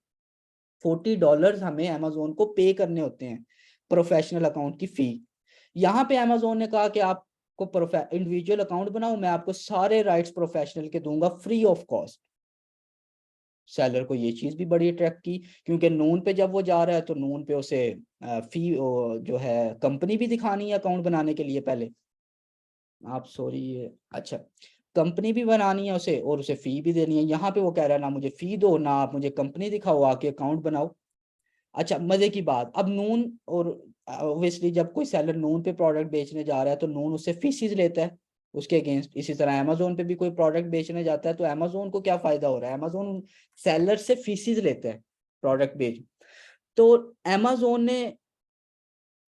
A: $40 हमें अमेजोन को पे करने होते हैं प्रोफेशनल अकाउंट की फी। यहाँ पे अमेजोन ने कहा कि आप आपको इंडिविजुअल अकाउंट बनाओ, मैं आपको सारे राइट्स प्रोफेशनल के दूंगा फ्री ऑफ कॉस्ट। सेलर को ये चीज भी बड़ी अट्रैक्ट की, क्योंकि नून पे जब वो जा रहा है तो नून पे उसे फी जो है कंपनी भी दिखानी है अकाउंट बनाने के लिए पहले। आप सॉरी, अच्छा, कंपनी भी बनानी है उसे और उसे फी भी देनी है। यहाँ पे वो कह रहा है ना मुझे फी दो ना आप मुझे कंपनी दिखाओ, आके अकाउंट बनाओ। अच्छा, मजे की बात, अब नून और ऑब्वियसली जब कोई सेलर नून पे प्रोडक्ट बेचने जा रहा है तो नून उससे फीसिस लेता है उसके अगेंस्ट। इसी तरह अमेजोन पे भी कोई प्रोडक्ट बेचने जाता है तो अमेजोन को क्या फायदा हो रहा है, अमेजोन सेलर से फीसिस लेता है प्रोडक्ट बेच। तो अमेजोन ने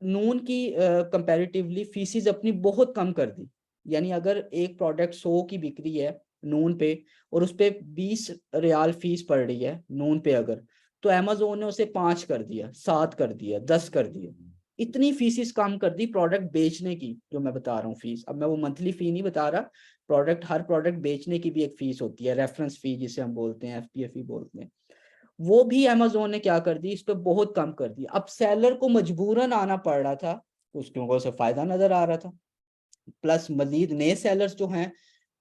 A: नून की कंपैरेटिवली फीसिस अपनी बहुत कम कर दी। यानी अगर एक प्रोडक्ट 100 की बिक्री है नून पे और उस पे 20 रियाल फीस पड़ रही है नून पे अगर, तो अमेजोन ने उसे 5 कर दिया, 7 कर दिया, 10 कर दिया। इतनी फीसिस कम कर दी प्रोडक्ट बेचने की, जो मैं बता रहा हूँ फीस। अब मैं वो मंथली फी नहीं बता रहा, प्रोडक्ट हर प्रोडक्ट बेचने की भी एक फीस होती है, रेफरेंस फी जिसे हम बोलते हैं, एफपीएफई बोलते हैं। वो भी अमेजोन ने क्या कर दी, इस पे बहुत कम कर दी। अब सेलर को मजबूरन आना पड़ रहा था क्योंकि उसे फायदा नजर आ रहा था। प्लस मजीद नए सेलर्स जो हैं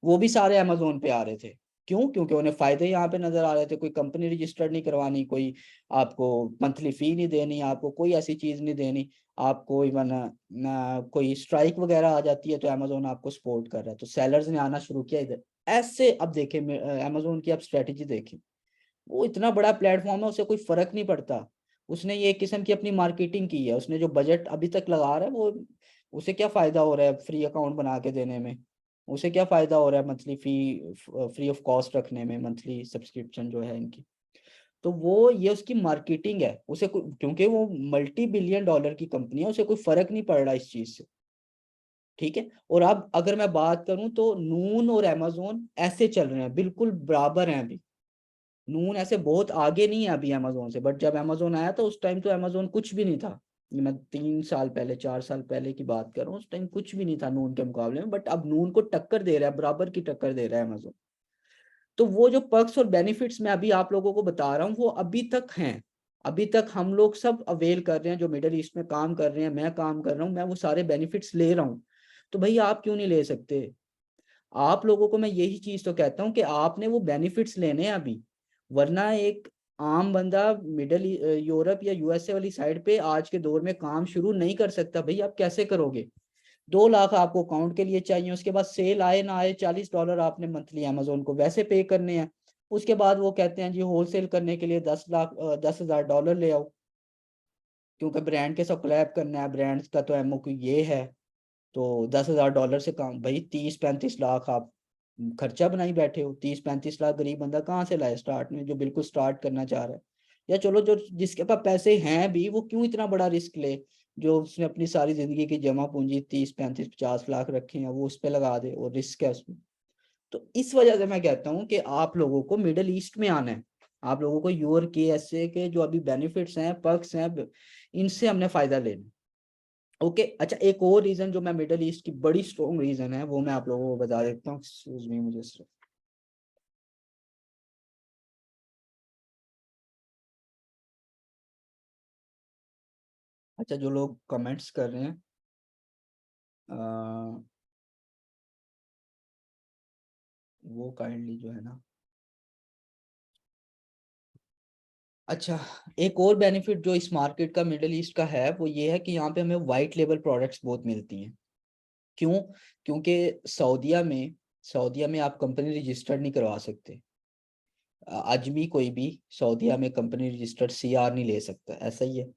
A: वो भी सारे अमेजोन पे आ रहे थे। क्यों? क्योंकि उन्हें फायदे यहाँ पे नजर आ रहे थे। कोई कंपनी रजिस्टर्ड नहीं करवानी, कोई आपको मंथली फी नहीं देनी, आपको कोई ऐसी चीज नहीं देनी, आपको इवन ना कोई स्ट्राइक वगैरह आ जाती है तो अमेजोन आपको सपोर्ट कर रहा है, तो सेलर्स ने आना शुरू किया इधर। ऐसे अब देखें अमेजोन की आप स्ट्रेटेजी देखें, वो इतना बड़ा प्लेटफॉर्म है उसे कोई फर्क नहीं पड़ता। उसने ये एक किस्म की अपनी मार्केटिंग की है। उसने जो बजट अभी तक लगा रहा है वो, उसे क्या फायदा हो रहा है फ्री अकाउंट बना के देने में, उसे क्या फायदा हो रहा है monthly fee free of cost रखने में, मंथली सब्सक्रिप्शन जो है इनकी। तो वो ये उसकी मार्केटिंग है। उसे क्योंकि वो मल्टी बिलियन डॉलर की कंपनी है, उसे कोई फर्क नहीं पड़ रहा इस चीज से। ठीक है। और अब अगर मैं बात करूं तो नून और अमेजोन ऐसे चल रहे हैं, बिल्कुल बराबर हैं अभी। नून ऐसे बहुत आगे नहीं है अभी अमेजोन से, बट जब अमेजोन आया था उस टाइम तो अमेजोन कुछ भी नहीं था। ये मैं 3 साल पहले 4 साल पहले की बात कर रहा हूँ, उस टाइम कुछ भी नहीं था नून के मुकाबले में, बट अब नून को टक्कर दे रहा है, बराबर की टक्कर दे रहा है अमेजोन। तो वो जो पर्क्स और बेनिफिट्स मैं अभी आप लोगों को बता रहा हूँ वो अभी तक हैं। अभी तक हम लोग सब अवेल कर रहे हैं, जो मिडल ईस्ट में काम कर रहे हैं, मैं काम कर रहा हूँ, मैं वो सारे बेनिफिट्स ले रहा हूँ। तो भाई आप क्यों नहीं ले सकते? आप लोगों को मैं यही चीज तो कहता हूँ कि आपने वो बेनिफिट्स लेने हैं अभी। वरना एक आम बंदा मिडल यूरोप या यूएसए वाली साइड पे आज के दौर में काम शुरू नहीं कर सकता। भाई आप कैसे करोगे? 2 लाख आपको अकाउंट के लिए चाहिए, उसके बाद सेल आए ना आए $40 आपने मंथली अमेजोन को वैसे पे करने हैं। उसके बाद वो कहते हैं जी होलसेल करने के लिए 10 हजार डॉलर ले आओ, क्योंकि ब्रांड के साथ कोलैब करना है, ब्रांड्स का तो एमओ ये है। तो $10,000 से काम, भाई 30-35 लाख आप खर्चा बनाई बैठे हो। 30-35 लाख गरीब बंदा कहाँ से लाए स्टार्ट में, जो बिल्कुल स्टार्ट करना चाह रहा है। या चलो जो जिसके पास पैसे हैं भी, वो क्यों इतना बड़ा रिस्क ले? जो उसने अपनी सारी जिंदगी की जमा पूंजी 30-35-50 लाख रखे हैं वो उस पर लगा दे, और रिस्क है उसमें। तो इस वजह से मैं कहता हूँ कि आप लोगों को मिडिल ईस्ट में आना है। आप लोगों को यूर के एसए के जो अभी बेनिफिट्स हैं, पर्क्स हैं, इनसे हमने फायदा लेना। ओके। अच्छा, एक और रीजन जो मैं मिडल ईस्ट की बड़ी स्ट्रॉन्ग रीजन है वो मैं आप लोगों को बता देता हूँ। एक्सक्यूज मी, मुझे सिर्फ, अच्छा जो लोग कमेंट्स कर रहे हैं अ, वो काइंडली जो है ना, अच्छा, एक और बेनिफिट जो इस मार्केट का मिडल ईस्ट का है वो ये है कि यहाँ पे हमें वाइट लेबल प्रोडक्ट्स बहुत मिलती हैं। क्यों? क्योंकि सऊदीया में आप कंपनी रजिस्टर्ड नहीं करवा सकते। अजमी कोई भी सऊदीया में कंपनी रजिस्टर्ड सीआर नहीं ले सकता, ऐसा ही है।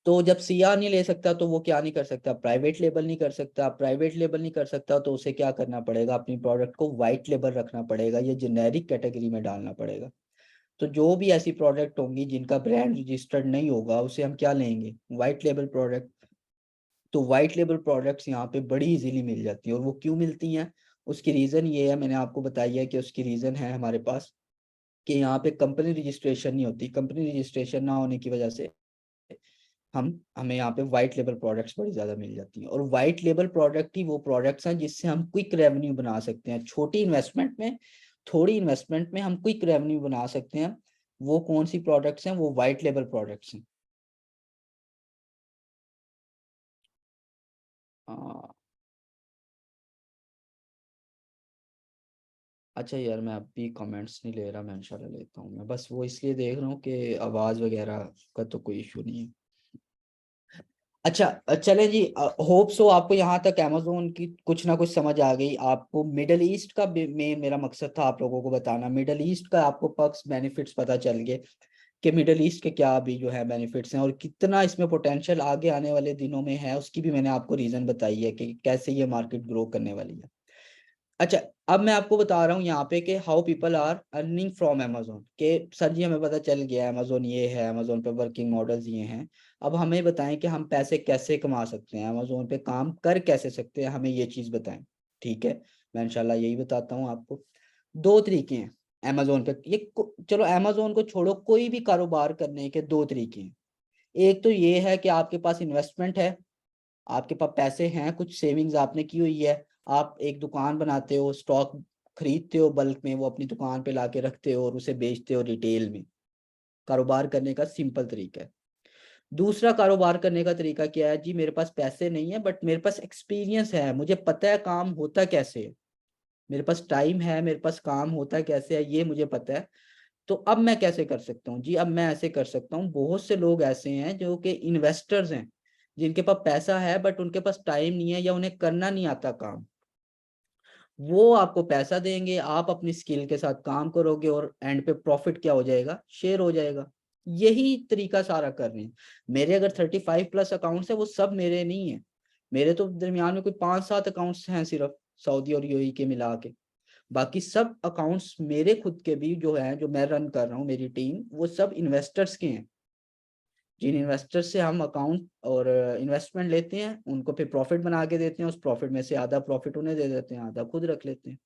A: तो जब सीआर नहीं ले सकता तो वो क्या नहीं कर सकता, प्राइवेट लेबल नहीं कर सकता। प्राइवेट लेबल नहीं कर सकता तो उसे क्या करना पड़ेगा, अपनी प्रोडक्ट को वाइट लेबल रखना पड़ेगा या जेनेरिक कैटेगरी में डालना पड़ेगा। तो जो भी ऐसी प्रोडक्ट होंगी जिनका ब्रांड रजिस्टर्ड नहीं होगा उसे हम क्या लेंगे, वाइट लेबल प्रोडक्ट। तो वाइट लेबल प्रोडक्ट्स यहाँ पे बड़ी इजीली मिल जाती हैं। और वो क्यों मिलती हैं, उसकी रीज़न ये है, मैंने आपको बताई है कि उसकी रीज़न है हमारे पास कि यहाँ पे कंपनी रजिस्ट्रेशन नहीं होती। कंपनी रजिस्ट्रेशन ना होने की वजह से हम हमें यहाँ पे वाइट लेबल प्रोडक्ट्स बड़ी ज़्यादा मिल जाती हैं। और वाइट लेबल प्रोडक्ट ही वो प्रोडक्ट्स हैं जिससे हम क्विक रेवेन्यू बना सकते हैं, छोटी इन्वेस्टमेंट में, थोड़ी इन्वेस्टमेंट में हम क्विक रेवेन्यू बना सकते हैं। वो कौन सी प्रोडक्ट्स हैं? वो वाइट लेबल प्रोडक्ट्स हैं। अच्छा यार, मैं अभी कमेंट्स नहीं ले रहा, मैं इंशाल्लाह लेता हूँ। मैं बस वो इसलिए देख रहा हूँ कि आवाज़ वगैरह का तो कोई इशू नहीं है। अच्छा चले जी, होप सो आपको यहाँ तक अमेजोन की कुछ ना कुछ समझ आ गई। आपको मिडल ईस्ट का मेन मेरा मकसद था आप लोगों को बताना। मिडल ईस्ट का आपको पक्स बेनिफिट्स पता चल गए कि मिडल ईस्ट के क्या अभी जो है बेनिफिट्स हैं और कितना इसमें पोटेंशियल आगे आने वाले दिनों में है। उसकी भी मैंने आपको रीजन बताई है कि कैसे ये मार्केट ग्रो करने वाली है। अच्छा, अब मैं आपको बता रहा हूँ यहाँ पे कि how people are earning from Amazon. के सर जी हमें पता चल गया अमेजोन ये है, अमेजोन पे वर्किंग मॉडल्स ये हैं। अब हमें बताएं कि हम पैसे कैसे कमा सकते हैं, अमेजोन पे काम कर कैसे सकते हैं, हमें ये चीज़ बताएं। ठीक है, मैं इंशाल्लाह यही बताता हूँ आपको। दो तरीके हैं अमेजोन पे। चलो अमेजोन को छोड़ो, कोई भी कारोबार करने के दो तरीके हैं। एक तो ये है कि आपके पास इन्वेस्टमेंट है, आपके पास पैसे हैं, कुछ सेविंग्स आपने की हुई है। आप एक दुकान बनाते हो, स्टॉक खरीदते हो बल्क में, वो अपनी दुकान पे लाके रखते हो और उसे बेचते हो रिटेल में। कारोबार करने का सिंपल तरीका है। दूसरा कारोबार करने का तरीका क्या है जी, मेरे पास पैसे नहीं है बट मेरे पास एक्सपीरियंस है, मुझे पता है काम होता कैसे है, मेरे पास टाइम है, मेरे पास काम होता कैसे है ये मुझे पता है। तो अब मैं कैसे कर सकता हूँ जी, अब मैं ऐसे कर सकता हूँ। बहुत से लोग ऐसे हैं जो कि इन्वेस्टर्स हैं, जिनके पास पैसा है बट उनके पास टाइम नहीं है या उन्हें करना नहीं आता काम। वो आपको पैसा देंगे, आप अपनी स्किल के साथ काम करोगे और एंड पे प्रॉफिट क्या हो जाएगा, शेयर हो जाएगा। यही तरीका सारा कर रहे हैं। मेरे अगर 35+ अकाउंट्स है, वो सब मेरे नहीं है। मेरे तो दरमियान में कोई 5-7 अकाउंट्स हैं सिर्फ, सऊदी और यूएई के मिला के। बाकी सब अकाउंट्स मेरे खुद के भी जो हैं, जो मैं रन कर रहा हूँ, मेरी टीम, वो सब इन्वेस्टर्स के हैं। जिन इन्वेस्टर से हम अकाउंट और इन्वेस्टमेंट लेते हैं, उनको फिर प्रॉफिट बना के देते हैं, उस प्रॉफिट में से आधा प्रॉफिट उन्हें दे देते हैं, आधा खुद रख लेते हैं।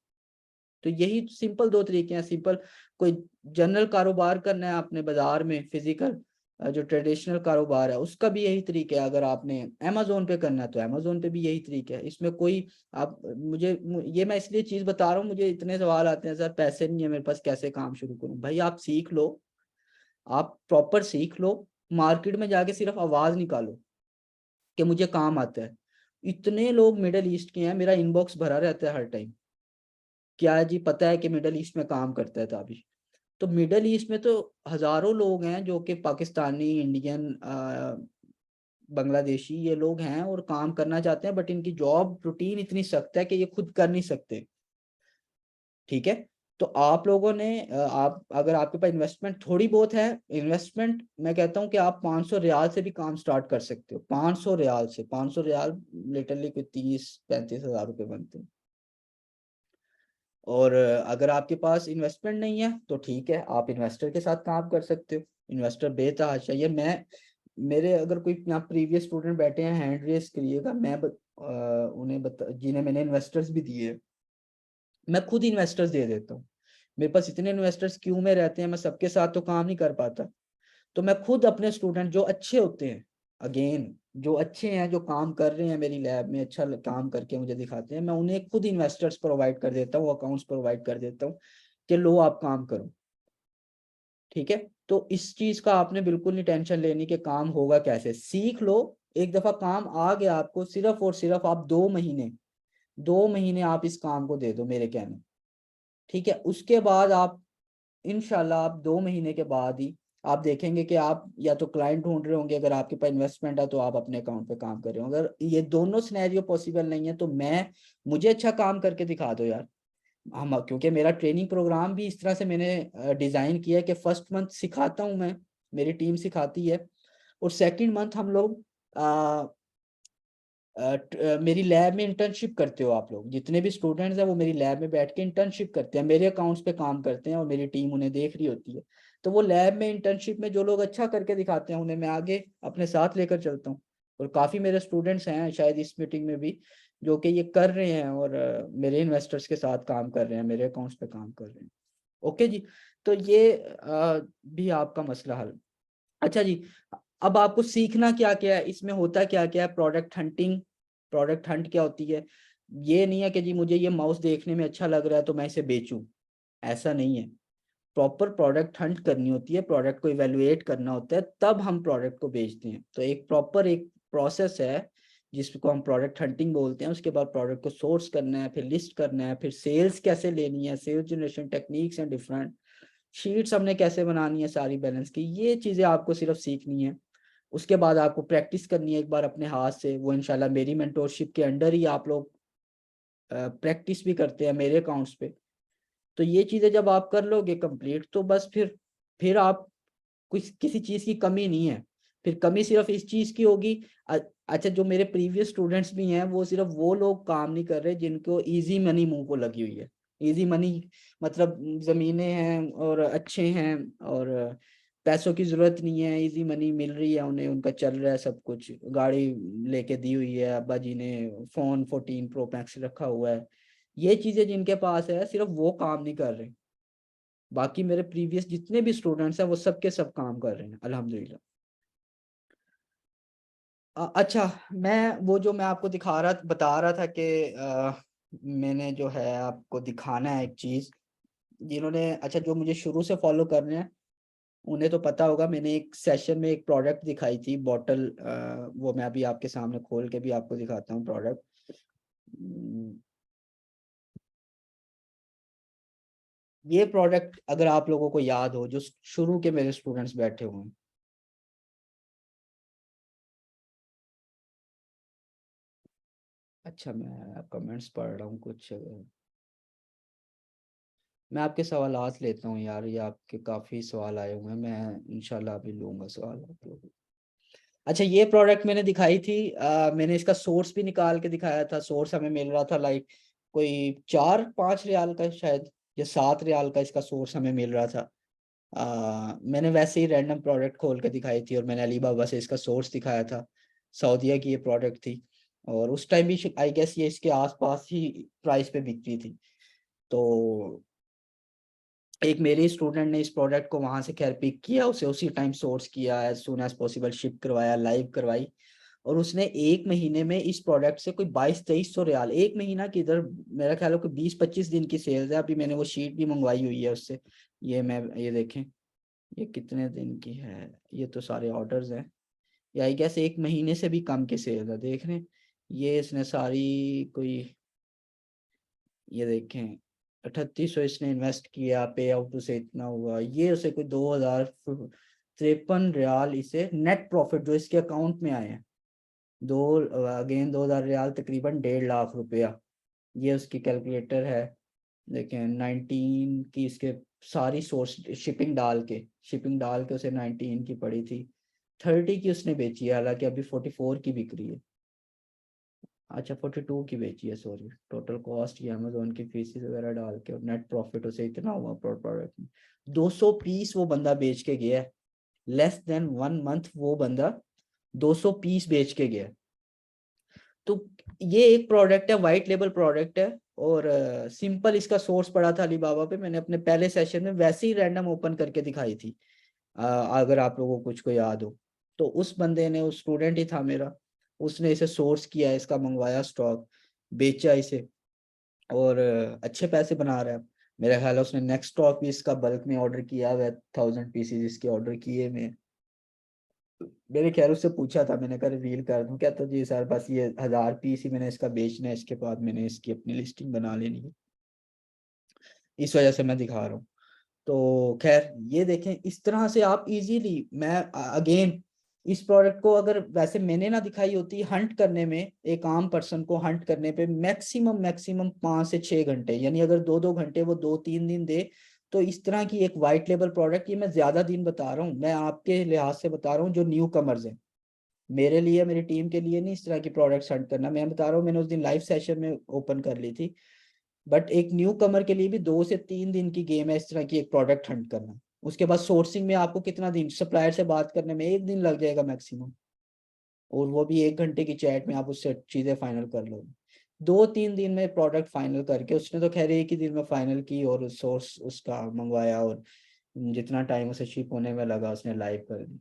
A: तो यही सिंपल दो तरीके हैं। सिंपल, कोई जनरल कारोबार करना है आपने बाजार में, फिजिकल जो ट्रेडिशनल कारोबार है उसका भी यही तरीका है। अगर आपने अमेजोन पे करना है तो अमेजोन पे भी यही तरीका है। इसमें कोई आप ये मैं इसलिए चीज बता रहा हूँ, मुझे इतने सवाल आते हैं सर पैसे नहीं है मेरे पास, कैसे काम शुरू करूँ। भाई आप सीख लो, आप प्रॉपर सीख लो, मार्केट में जाके सिर्फ आवाज निकालो कि मुझे काम आता है। इतने लोग मिडल ईस्ट के हैं, मेरा इनबॉक्स भरा रहता है हर टाइम। क्या है जी, पता है कि मिडल ईस्ट में काम करता है ताबिश। तो मिडल ईस्ट में तो हजारों लोग हैं जो कि पाकिस्तानी, इंडियन, बांग्लादेशी ये लोग हैं और काम करना चाहते हैं, बट इनकी जॉब रूटीन इतनी सख्त है कि ये खुद कर नहीं सकते। ठीक है, तो आप लोगों ने आप अगर आपके पास इन्वेस्टमेंट थोड़ी बहुत है, इन्वेस्टमेंट मैं कहता हूँ कि आप 500 रियाल से भी काम स्टार्ट कर सकते हो। 500 रियाल से, 500 रियाल लिटरली कोई 30-35 हज़ार रुपये बनते हैं। और अगर आपके पास इन्वेस्टमेंट नहीं है तो ठीक है, आप इन्वेस्टर के साथ काम कर सकते हो। इन्वेस्टर बेतहाशा, ये मैं, मेरे अगर कोई यहाँ प्रीवियस स्टूडेंट बैठे हैं, हैंड रेस करिएगा, मैं उन्हें जिन्हें मैंने इन्वेस्टर्स भी दिए, मैं खुद इन्वेस्टर्स दे देता हूँ। मेरे पास इतने इन्वेस्टर्स क्यों में रहते हैं, मैं सबके साथ तो काम नहीं कर पाता। तो मैं खुद अपने स्टूडेंट जो अच्छे होते हैं, अगेन जो अच्छे हैं, जो काम कर रहे हैं मेरी लैब में, अच्छा काम करके मुझे दिखाते हैं, मैं उन्हें खुद इन्वेस्टर्स प्रोवाइड कर देता हूँ, अकाउंट्स प्रोवाइड कर देता हूँ कि लो आप काम करो। ठीक है, तो इस चीज का आपने बिल्कुल नहीं टेंशन लेनी कि काम होगा कैसे, सीख लो। एक दफा काम आ गया आपको, सिर्फ और सिर्फ आप 2 महीने, 2 महीने आप इस काम को दे दो मेरे कहने। ठीक है, उसके बाद आप इनशाला, आप 2 महीने के बाद ही आप देखेंगे कि आप या तो क्लाइंट ढूंढ रहे होंगे, अगर आपके पास इन्वेस्टमेंट है तो आप अपने अकाउंट पे काम कर रहे हो। अगर ये दोनों सिनेरियो पॉसिबल नहीं है तो मुझे अच्छा काम करके दिखा दो यार। हम, क्योंकि मेरा ट्रेनिंग प्रोग्राम भी इस तरह से मैंने डिजाइन किया है कि फर्स्ट मंथ सिखाता हूँ मैं, मेरी टीम सिखाती है, और सेकंड मंथ हम लोग मेरी लैब में इंटर्नशिप करते हो। आप लोग जितने भी स्टूडेंट्स हैं वो मेरी लैब में बैठ के इंटर्नशिप करते हैं, मेरे अकाउंट्स पे काम करते हैं और मेरी टीम उन्हें देख रही होती है। तो वो लैब में इंटर्नशिप में जो लोग अच्छा करके दिखाते हैं उन्हें मैं आगे अपने साथ लेकर चलता हूँ। और काफ़ी मेरे स्टूडेंट्स हैं शायद इस मीटिंग में भी जो कि ये कर रहे हैं और मेरे इन्वेस्टर्स के साथ काम कर रहे हैं, मेरे अकाउंट्स पे काम कर रहे हैं। ओके जी, तो ये भी आपका मसला हल। अच्छा जी, अब आपको सीखना क्या क्या है, इसमें होता क्या क्या है, प्रोडक्ट हंटिंग। प्रोडक्ट हंट क्या होती है, ये नहीं है कि जी मुझे ये माउस देखने में अच्छा लग रहा है तो मैं इसे बेचूं, ऐसा नहीं है। प्रॉपर प्रोडक्ट हंट करनी होती है, प्रोडक्ट को इवेलुएट करना होता है, तब हम प्रोडक्ट को बेचते हैं। तो एक प्रॉपर एक प्रोसेस है जिसको हम प्रोडक्ट हंटिंग बोलते हैं। उसके बाद प्रोडक्ट को सोर्स करना है, फिर लिस्ट करना है, फिर सेल्स कैसे लेनी है, sales generation techniques and different sheets हमने कैसे बनानी है सारी बैलेंस की, ये चीज़ें आपको सिर्फ सीखनी है। उसके बाद आपको प्रैक्टिस करनी है एक बार अपने हाथ से। वो इंशाल्लाह मेरी मेंटोरशिप के अंडर ही आप लोग प्रैक्टिस भी करते हैं मेरे अकाउंट्स पे। तो ये चीज़ें जब आप कर लोगे कंप्लीट, तो बस फिर आप कुछ किसी चीज़ की कमी नहीं है। फिर कमी सिर्फ इस चीज़ की होगी। अच्छा, जो मेरे प्रीवियस स्टूडेंट्स भी हैं, वो सिर्फ वो लोग काम नहीं कर रहे जिनको इजी मनी मुंह को लगी हुई है। इजी मनी मतलब ज़मीनें हैं और अच्छे हैं और पैसों की ज़रूरत नहीं है, इजी मनी मिल रही है उन्हें, उनका चल रहा है सब कुछ, गाड़ी लेके दी हुई है अब्बा जी ने, फ़ोन 14 प्रो मैक्स रखा हुआ है। ये चीज़ें जिनके पास है सिर्फ वो काम नहीं कर रहे। बाकी मेरे प्रीवियस जितने भी स्टूडेंट्स हैं वो सब के सब काम कर रहे हैं अल्हम्दुलिल्लाह। अच्छा, वो जो मैं आपको बता रहा था कि मैंने जो है आपको दिखाना है एक चीज़। जिन्होंने अच्छा जो मुझे शुरू से फॉलो कर रहे हैं उन्हें तो पता होगा, मैंने एक सेशन में एक प्रोडक्ट दिखाई थी बॉटल। वो मैं अभी आपके सामने खोल के भी आपको दिखाता हूँ प्रोडक्ट। ये प्रोडक्ट अगर आप लोगों को याद हो, जो शुरू के मेरे स्टूडेंट्स बैठे हुए हैं। अच्छा, मैं कमेंट्स पढ़ रहा हूँ कुछ। मैं आपके सवालात लेता हूँ यार, ये आपके काफ़ी सवाल आए हुए हैं, मैं इंशाल्लाह अभी लूँगा सवाल आप लोगों। अच्छा, ये प्रोडक्ट मैंने दिखाई थी, मैंने इसका सोर्स भी निकाल के दिखाया था। सोर्स हमें मिल रहा था लाइक कोई 4-5 रियाल का शायद, या 7 रियाल का इसका सोर्स हमें मिल रहा था। मैंने वैसे ही रैंडम प्रोडक्ट खोल के दिखाई थी और मैंने अली बाबा से इसका सोर्स दिखाया था। सऊदीया की ये प्रोडक्ट थी और उस टाइम भी आई गेस ये इसके आसपास ही प्राइस पे बिकती थी। तो एक मेरे स्टूडेंट ने इस प्रोडक्ट को वहां से खैर पिक किया, उसे उसी टाइम सोर्स किया, as soon as possible ship करवाया, लाइव करवाई। और उसने एक महीने में इस प्रोडक्ट से कोई 2200-2300 रियाल, एक महीना की इधर मेरा ख्याल है कि 20-25 दिन की सेल्स है। अभी मैंने वो शीट भी मंगवाई हुई है उससे। ये देखें, ये कितने दिन की है, ये तो सारे ऑर्डर्स हैं। या आई गेस एक महीने से भी कम की सेल्स है, देख रहे हैं। ये इसने सारी कोई, ये देखें 3800 इसने इन्वेस्ट किया, पे आउट उसे इतना हुआ, ये उसे कोई 2053 रियाल इसे नेट प्रॉफिट जो इसके अकाउंट में आए हैं। दो अगेन 2000 रियाल तकरीबन 1.5 लाख रुपया। ये उसकी कैलकुलेटर है। देखें 19 की इसके सारी सोर्स शिपिंग डाल के उसे 19 की पड़ी थी। 30 की उसने बेची है, हालांकि अभी 44 की बिक रही है। अच्छा, 42 की बेची है, सॉरी। टोटल कॉस्ट ये अमेजोन की फीस वगैरह डाल के और नेट प्रॉफिट उसे इतना हुआ प्रोडक्ट में। 200 पीस वो बंदा बेच के गया है। लेस देन 1 मंथ वो बंदा 200 पीस बेच के गया है। तो ये एक प्रोडक्ट है, वाइट लेबल प्रोडक्ट है। और सिंपल इसका सोर्स पड़ा था अलीबाबा पे, मैंने अपने पहले सेशन में वैसे ही रैंडम ओपन करके दिखाई थी। अगर आप लोगों को कुछ को याद हो, तो उस बंदे ने, उस स्टूडेंट ही था मेरा, उसने इसे सोर्स किया, इसका मंगवाया स्टॉक, बेचा इसे और अच्छे पैसे बना रहा है। मेरा ख्याल है उसने नेक्स्ट स्टॉक भी इसका बल्क में ऑर्डर किया हुआ है, 1000 पीसीज इसके ऑर्डर किए में। मेरे ख्याल उससे पूछा था, मैंने कहा रिवील कर दूं क्या, तो जी सर बस ये 1000 पीस ही मैंने इसका बेचना है, इसके बाद मैंने इसकी अपनी लिस्टिंग बना लेनी है, इस वजह से मैं दिखा रहा हूँ। तो खैर ये देखें, इस तरह से आप इजीली, मैं अगेन इस प्रोडक्ट को अगर वैसे मैंने ना दिखाई होती, हंट करने में एक आम पर्सन को हंट करने पे मैक्सिमम मैक्सिमम 5 से 6 घंटे, यानी अगर 2-2 घंटे वो 2-3 दिन दे, तो इस तरह की एक वाइट लेबल प्रोडक्ट, ये मैं ज्यादा दिन बता रहा हूँ, मैं आपके लिहाज से बता रहा हूँ जो न्यू कमर्स हैं, मेरे लिए मेरी टीम के लिए नहीं इस तरह की प्रोडक्ट्स हंट करना। मैं बता रहा हूँ, मैंने उस दिन लाइव सेशन में ओपन कर ली थी। बट एक न्यू कमर के लिए भी 2 से 3 दिन की गेम है इस तरह की एक प्रोडक्ट हंट करना। उसके बाद सोर्सिंग में आपको कितना दिन, सप्लायर से बात करने में 1 दिन लग जाएगा मैक्सिमम, और वो भी 1 घंटे की चैट में आप उससे चीजें फाइनल कर लो। 2-3 दिन में प्रोडक्ट फाइनल करके, उसने तो खैर एक ही दिन में फाइनल की और सोर्स उसका मंगवाया, और जितना टाइम उसे शिप होने में लगा उसने लाइव कर दी।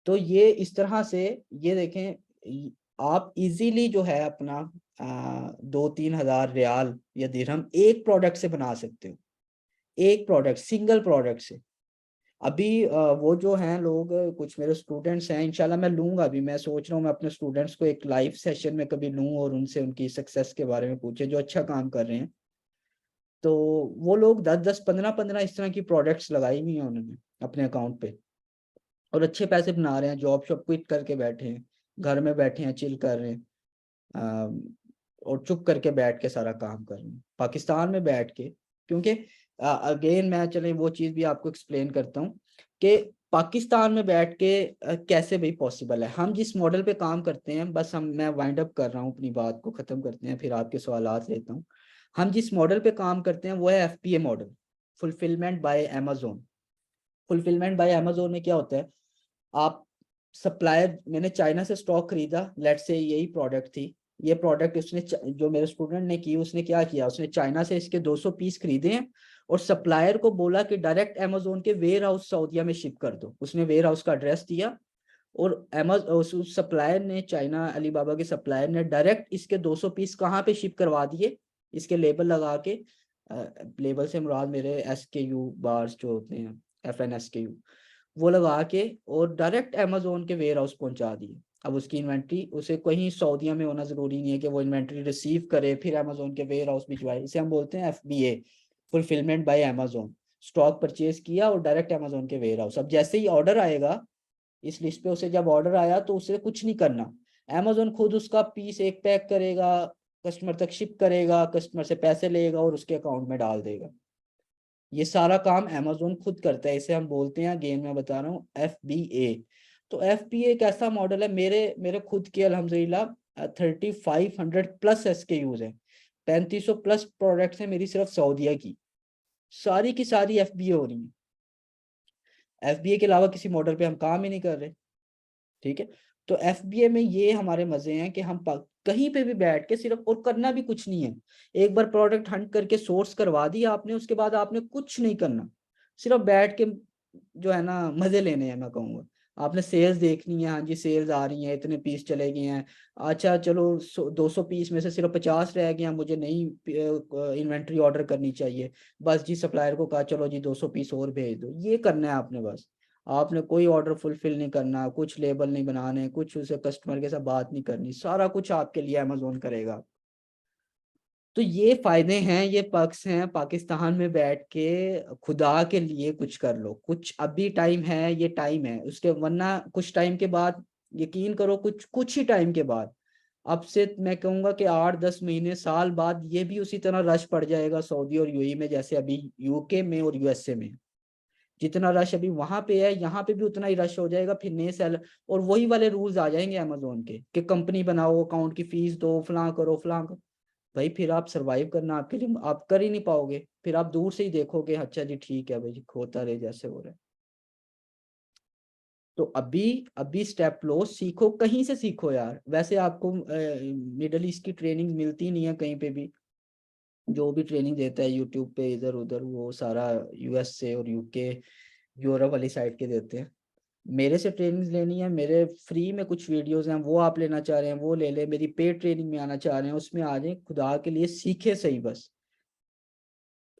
A: तो ये इस तरह से, ये देखें, आप इजीली जो है अपना 2-3 हज़ार रियाल या दिरहम एक प्रोडक्ट से बना सकते हो, एक प्रोडक्ट, सिंगल प्रोडक्ट से। अभी वो जो हैं लोग, कुछ मेरे स्टूडेंट्स हैं, इंशाल्लाह मैं लूंगा। अभी मैं सोच रहा हूँ मैं अपने स्टूडेंट्स को एक लाइव सेशन में कभी लूँ और उनसे उनकी सक्सेस के बारे में पूछे, जो अच्छा काम कर रहे हैं। तो वो लोग 10-10 15-15 इस तरह की प्रोडक्ट्स लगाई हुई हैं उन्होंने अपने अकाउंट पे, और अच्छे पैसे बना रहे हैं। जॉब शॉप क्विट करके बैठे हैं, घर में बैठे हैं, चिल कर रहे हैं, और चुप करके बैठ के सारा काम कर रहे हैं पाकिस्तान में बैठ के। क्योंकि अगेन मैं चले वो चीज़ भी आपको एक्सप्लेन करता हूँ कि पाकिस्तान में बैठ के कैसे भाई पॉसिबल है। हम जिस मॉडल पे काम करते हैं, बस हम मैं वाइंड अप कर रहा हूँ, अपनी बात को ख़त्म करते हैं, फिर आपके सवालात लेता हूँ। हम जिस मॉडल पे काम करते हैं वो है FBA model, fulfilment bye Amazon. Fulfilment bye Amazon में क्या होता है, आप सप्लायर, मैंने चाइना से स्टॉक खरीदा, लेट से यही प्रोडक्ट थी, ये प्रोडक्ट उसने जो मेरे स्टूडेंट ने की, उसने क्या किया, उसने चाइना से इसके 200 पीस खरीदे हैं, और सप्लायर को बोला कि डायरेक्ट अमेजोन के वेयर हाउस सऊदीया में शिप कर दो। उसने वेयर हाउस का एड्रेस दिया, और उस सप्लायर ने, चाइना अलीबाबा के सप्लायर ने डायरेक्ट इसके 200 पीस कहाँ पे शिप करवा दिए, इसके लेबल लगा के, लेबल से मुराद मेरे SKU बार्स जो होते हैं, FNSKU, वो लगा के, और डायरेक्ट अमेजोन के वेयर हाउस पहुंचा दिए। अब उसकी इन्वेंट्री, उसे कहीं सऊदीया में होना जरूरी नहीं है कि वो इन्वेंट्री रिसीव करे फिर अमेजोन के वेयर हाउस भिजवाए। इसे हम बोलते हैं FBA, fulfilment bye Amazon. Stock purchase किया और डायरेक्ट अमेजोन के वेयर हाउस। अब जैसे ही ऑर्डर आएगा इस लिस्ट पे, उसे जब ऑर्डर आया तो उसे कुछ नहीं करना, अमेजोन खुद उसका पीस एक पैक करेगा, कस्टमर तक शिप करेगा, कस्टमर से पैसे लेगा और उसके अकाउंट में डाल देगा। ये सारा काम अमेजोन खुद करता है। इसे हम बोलते हैं, गेम में बता रहा हूँ, FBA। तो FBA एक ऐसा मॉडल है, मेरे मेरे खुद के अल्हम्दुलिल्लाह 3500 प्लस SKUs है, 3500 प्लस प्रोडक्ट्स हैं मेरी सिर्फ सऊदीया की, सारी की सारी FBA हो रही है। FBA के अलावा किसी मॉडल पे हम काम ही नहीं कर रहे, ठीक है। तो FBA में ये हमारे मजे हैं कि हम कहीं पे भी बैठ के सिर्फ, और करना भी कुछ नहीं है, एक बार प्रोडक्ट हंट करके सोर्स करवा दिया आपने, उसके बाद आपने कुछ नहीं करना, सिर्फ बैठ के जो है ना मजे लेने हैं। मैं कहूँगा आपने सेल्स देखनी है, हाँ जी सेल्स आ रही हैं, इतने पीस चले गए हैं, अच्छा चलो 200 पीस में से सिर्फ 50 रह गए हैं, मुझे नई इन्वेंट्री ऑर्डर करनी चाहिए, बस जी सप्लायर को कहा चलो जी 200 पीस और भेज दो, ये करना है आपने बस। आपने कोई ऑर्डर फुलफिल नहीं करना, कुछ लेबल नहीं बनाने, कुछ उसे कस्टमर के साथ बात नहीं करनी, सारा कुछ आपके लिए अमेजोन करेगा। तो ये फायदे हैं, ये पक्स हैं पाकिस्तान में बैठ के। खुदा के लिए कुछ कर लो, कुछ अभी टाइम है, ये टाइम है उसके, वरना कुछ टाइम के बाद, यकीन करो कुछ कुछ ही टाइम के बाद, अब से मैं कहूंगा कि 8-10 महीने साल बाद, ये भी उसी तरह रश पड़ जाएगा सऊदी और UAE में, जैसे अभी UK में और USA में। जितना रश अभी वहां पे है, यहाँ पे भी उतना ही रश हो जाएगा, फिर नए सेल, और वही वाले रूल्स आ जाएंगे अमेजोन के कि कंपनी बनाओ, अकाउंट की फीस दो, फलां करो फलां करो। भाई फिर आप सरवाइव करना आपके लिए आप कर ही नहीं पाओगे, फिर आप दूर से ही देखोगे, अच्छा जी ठीक है भाई, होता रहे जैसे हो रहा है। तो अभी अभी स्टेप लो, सीखो, कहीं से सीखो यार। वैसे आपको मिडल ईस्ट की ट्रेनिंग मिलती नहीं है कहीं पे भी, जो भी ट्रेनिंग देता है यूट्यूब पे इधर उधर, वो सारा US से और UK, यूरोप वाली साइड के देते हैं। मेरे से ट्रेनिंग लेनी है, मेरे फ्री में कुछ वीडियोस हैं, वो आप लेना चाह रहे हैं वो ले ले, मेरी पेड ट्रेनिंग में आना चाह रहे हैं उसमें आ जाए, खुदा के लिए सीखे सही बस।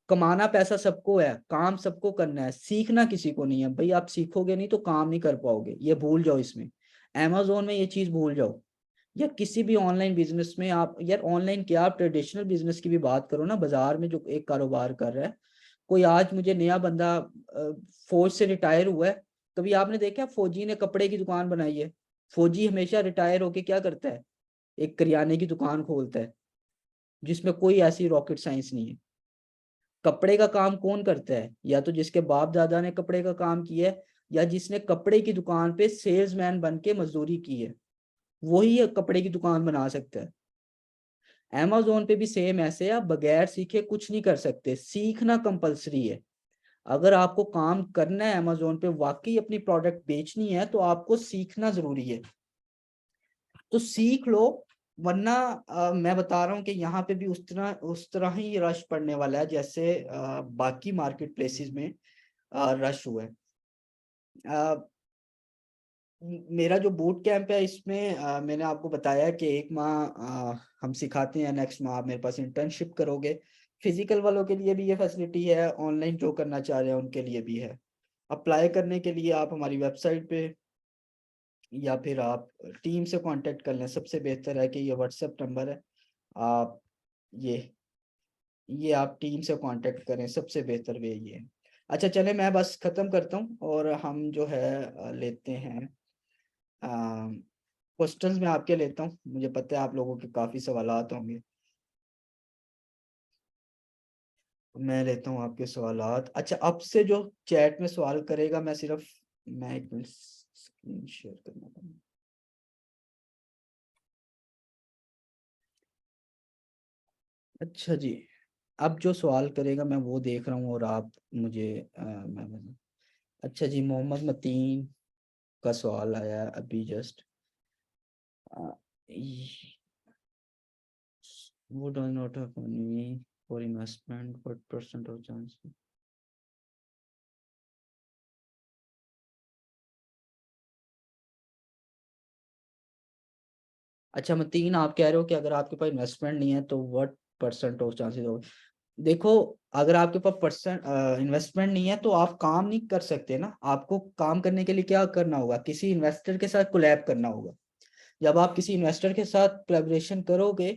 A: कमाना पैसा सबको है, काम सबको करना है, सीखना किसी को नहीं है भाई। आप सीखोगे नहीं तो काम नहीं कर पाओगे, ये भूल जाओ इसमें। अमेजोन में ये चीज भूल जाओ, या किसी भी ऑनलाइन बिजनेस में आप, यार ऑनलाइन क्या, आप ट्रेडिशनल बिजनेस की भी बात करो ना, बाजार में जो एक कारोबार कर रहा है, कोई आज मुझे नया बंदा फौज से रिटायर हुआ है, कभी आपने देखा फौजी ने कपड़े की दुकान बनाई है? फौजी हमेशा रिटायर होके क्या करता है, एक करियाने की दुकान खोलता है, जिसमें कोई ऐसी रॉकेट साइंस नहीं है। कपड़े का काम कौन करता है, या तो जिसके बाप दादा ने कपड़े का काम किया है, या जिसने कपड़े की दुकान पे सेल्समैन बन के मजदूरी की है, वही कपड़े की दुकान बना सकता है। अमेजोन पे भी सेम ऐसे है, आप बगैर सीखे कुछ नहीं कर सकते, सीखना कंपलसरी है। अगर आपको काम करना है अमेजोन पे, वाकई अपनी प्रोडक्ट बेचनी है, तो आपको सीखना जरूरी है। तो सीख लो, वरना मैं बता रहा हूँ कि यहाँ पे भी उस तरह ही रश पड़ने वाला है, जैसे बाकी मार्केट प्लेसेस में रश हुआ है। अ, मेरा जो बूट कैंप है इसमें मैंने आपको बताया कि 1 माह हम सिखाते हैं, नेक्स्ट माह आप मेरे पास इंटर्नशिप करोगे। फिजिकल वालों के लिए भी ये फैसिलिटी है, ऑनलाइन जो करना चाह रहे हैं उनके लिए भी है। अप्लाई करने के लिए आप हमारी वेबसाइट पे या फिर आप टीम से कांटेक्ट कर लें। सबसे बेहतर है कि ये व्हाट्सएप नंबर है, आप ये ये आप टीम से कांटेक्ट करें, सबसे बेहतर वे ये है। अच्छा चले, मैं बस ख़त्म करता हूँ और हम जो है लेते हैं क्वेश्चंस में आपके लेता हूँ। मुझे पता है आप लोगों के काफ़ी सवालात होंगे, मैं लेता हूँ आपके सवालात। अच्छा, अब से जो चैट में सवाल करेगा, मैं सिर्फ, मैं एक मिनट स्क्रीन शेयर करना पड़ेगा। अच्छा जी, अब जो सवाल करेगा मैं वो देख रहा हूँ और आप मुझे अच्छा जी, मोहम्मद मतीन का सवाल आया है अभी जस्ट। वो does not have money for investment, what percent of chance. अच्छा मतीन, आप कह रहे हो कि अगर आपके पास इन्वेस्टमेंट नहीं है तो व्हाट परसेंट ऑफ चांसेस हो। देखो, अगर आपके पास परसेंट इन्वेस्टमेंट नहीं है तो आप काम नहीं कर सकते ना। आपको काम करने के लिए क्या करना होगा, किसी इन्वेस्टर के साथ कोलैब करना होगा। जब आप किसी इन्वेस्टर के साथ कोलैबोरेशन करोगे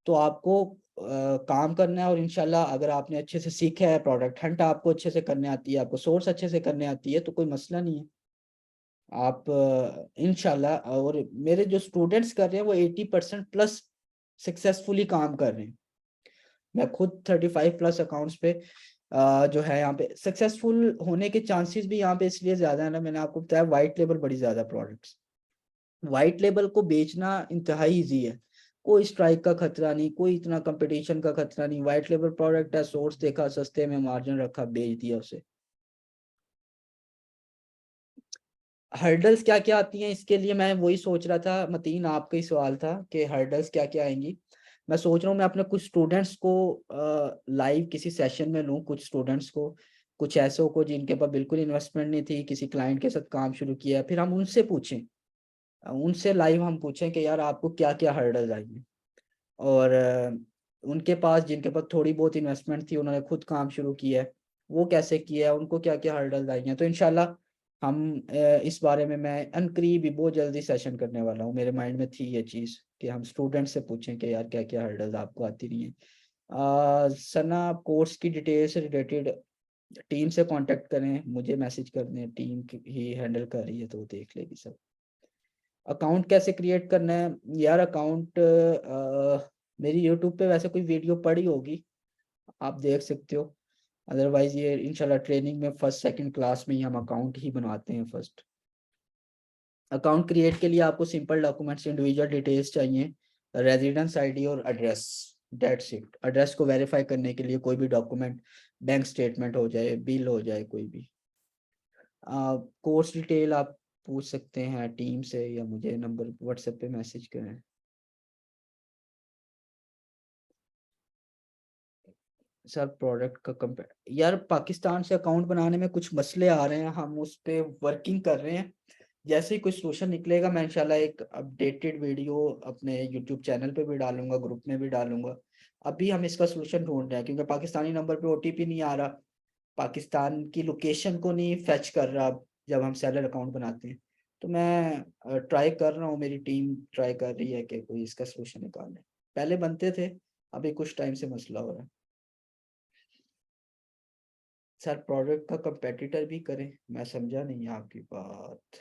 A: तो आपको काम करना है, और इंशाल्लाह अगर आपने अच्छे से सीखा है, प्रोडक्ट हंट आपको अच्छे से करने आती है, आपको सोर्स अच्छे से करने आती है, तो कोई मसला नहीं है। आप इंशाल्लाह, और मेरे जो स्टूडेंट्स कर रहे हैं वो 80% प्लस सक्सेसफुली काम कर रहे हैं। मैं खुद 35 प्लस अकाउंट्स पे जो है यहाँ पे सक्सेसफुल होने के चांसेस भी यहाँ पे इसलिए ज्यादा है ना, मैंने आपको बताया वाइट लेबल बड़ी ज्यादा प्रोडक्ट्स, वाइट लेबल को बेचना इंतहाई इजी है। कोई स्ट्राइक का खतरा नहीं, कोई इतना कंपटीशन का खतरा नहीं। वाइट लेबल प्रोडक्ट है, सोर्स देखा, सस्ते में मार्जिन रखा, बेच दिया उसे। हर्डल्स क्या क्या आती हैं इसके लिए, मैं वही सोच रहा था मतीन, आपका ही सवाल था कि हर्डल्स क्या क्या आएंगी। मैं सोच रहा हूँ मैं अपने कुछ स्टूडेंट्स को लाइव किसी सेशन में लूँ, कुछ स्टूडेंट्स को, कुछ ऐसों को जिनके पास बिल्कुल इन्वेस्टमेंट नहीं थी, किसी क्लाइंट के साथ काम शुरू किया, फिर हम उनसे पूछें, उनसे लाइव हम पूछें कि यार आपको क्या क्या हर्डल्स आई हैं। और उनके पास, जिनके पास थोड़ी बहुत इन्वेस्टमेंट थी, उन्होंने खुद काम शुरू किया है, वो कैसे किया है, उनको क्या क्या हर्डल्स आई हैं। तो इंशाल्लाह हम इस बारे में, मैं अनकरीब ही बहुत जल्दी सेशन करने वाला हूँ। मेरे माइंड में थी ये चीज़ कि हम स्टूडेंट से पूछें कि यार क्या क्या हर्डल्स आपको आती रही हैं। सना, कोर्स की डिटेल से रिलेटेड टीम से कांटेक्ट करें, मुझे मैसेज कर दें, टीम ही हैंडल कर रही है तो वो देख लेगी सब। अकाउंट कैसे क्रिएट करना है यार, अकाउंट मेरी यूट्यूब पे वैसे कोई वीडियो पड़ी होगी, आप देख सकते हो। अदरवाइज ये इंशाल्लाह ट्रेनिंग में फर्स्ट सेकंड क्लास में ही हम अकाउंट ही बनवाते हैं फर्स्ट। अकाउंट क्रिएट के लिए आपको सिंपल डॉक्यूमेंट्स, इंडिविजुअल डिटेल्स चाहिए, रेजिडेंस आईडी और एड्रेस, डेट्स इट। एड्रेस को वेरीफाई करने के लिए कोई भी डॉक्यूमेंट, बैंक स्टेटमेंट हो जाए, बिल हो जाए, कोई भी। कोर्स डिटेल आप पूछ सकते हैं टीम से, या मुझे नंबर व्हाट्सएप पे मैसेज करें। सर प्रोडक्ट का कंपेयर, यार पाकिस्तान से अकाउंट बनाने में कुछ मसले आ रहे हैं, हम उस पे वर्किंग कर रहे हैं। जैसे ही कोई सोल्यूशन निकलेगा मैं इंशाल्लाह एक अपडेटेड वीडियो अपने यूट्यूब चैनल पे भी डालूंगा, ग्रुप में भी डालूंगा। अभी हम इसका सोल्यूशन ढूंढ रहे हैं क्योंकि पाकिस्तानी नंबर पे ओटीपी नहीं आ रहा, पाकिस्तान की लोकेशन को नहीं फेच कर रहा जब हम सेलर अकाउंट बनाते हैं। तो मैं ट्राई कर रहा हूँ, मेरी टीम ट्राई कर रही है कि कोई इसका सोल्यूशन निकालने। पहले बनते थे, अभी कुछ टाइम से मसला हो रहा है। सर प्रोडक्ट का कंपेटिटर भी करें, मैं समझा नहीं आपकी बात।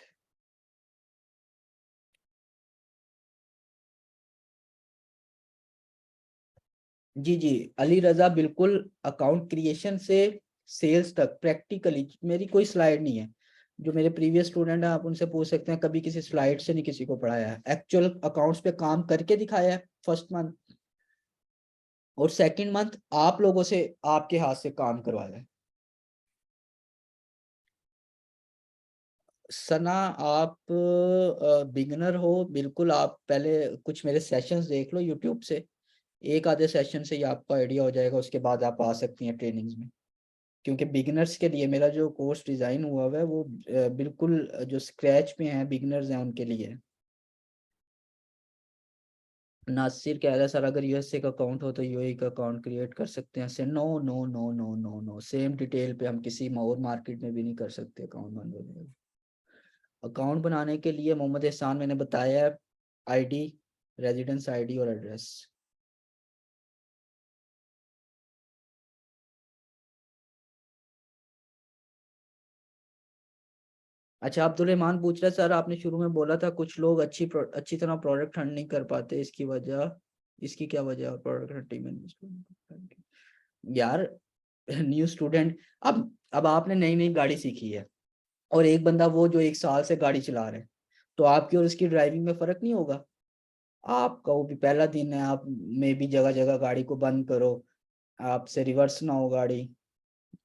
A: जी जी, अली रजा, बिल्कुल अकाउंट क्रिएशन से सेल्स तक प्रैक्टिकली मेरी कोई स्लाइड नहीं है। जो मेरे प्रीवियस स्टूडेंट हैं आप उनसे पूछ सकते हैं, कभी किसी स्लाइड से नहीं किसी को पढ़ाया है, एक्चुअल अकाउंट्स पे काम करके दिखाया है फर्स्ट मंथ, और सेकंड मंथ आप लोगों से आपके हाथ से काम करवाया है। सना, आप बिगनर हो बिल्कुल, आप पहले कुछ मेरे सेशंस देख लो यूट्यूब से, एक आधे सेशन से ही आपको आइडिया हो जाएगा, उसके बाद आप आ सकती हैं ट्रेनिंग्स में। क्योंकि बिगिनर्स के लिए मेरा जो कोर्स डिज़ाइन हुआ हुआ है वो बिल्कुल जो स्क्रैच पे हैं, बिगिनर्स हैं उनके लिए है। नासिर कह रहा है सर अगर यूएसए का अकाउंट हो तो यूएई का अकाउंट क्रिएट कर सकते हैं से। No no no no no no, same detail पे हम किसी और मार्केट में भी नहीं कर सकते अकाउंट बनवाने। अकाउंट बनाने के लिए मोहम्मद एहसान मैंने बताया है, आईडी, रेजिडेंस आईडी और एड्रेस। अच्छा अब्दुल रहमान पूछ रहा है सर आपने शुरू में बोला था कुछ लोग अच्छी तरह प्रोडक्ट हंट नहीं कर पाते, इसकी क्या वजह है प्रोडक्ट हंटिंग में? यार न्यू स्टूडेंट, अब आपने नई नई गाड़ी सीखी है और एक बंदा वो जो 1 साल से गाड़ी चला रहे हैं, तो आपकी और उसकी ड्राइविंग में फर्क नहीं होगा? आपका वो भी पहला दिन है, आप में भी जगह जगह गाड़ी को बंद करो, आपसे रिवर्स ना हो गाड़ी,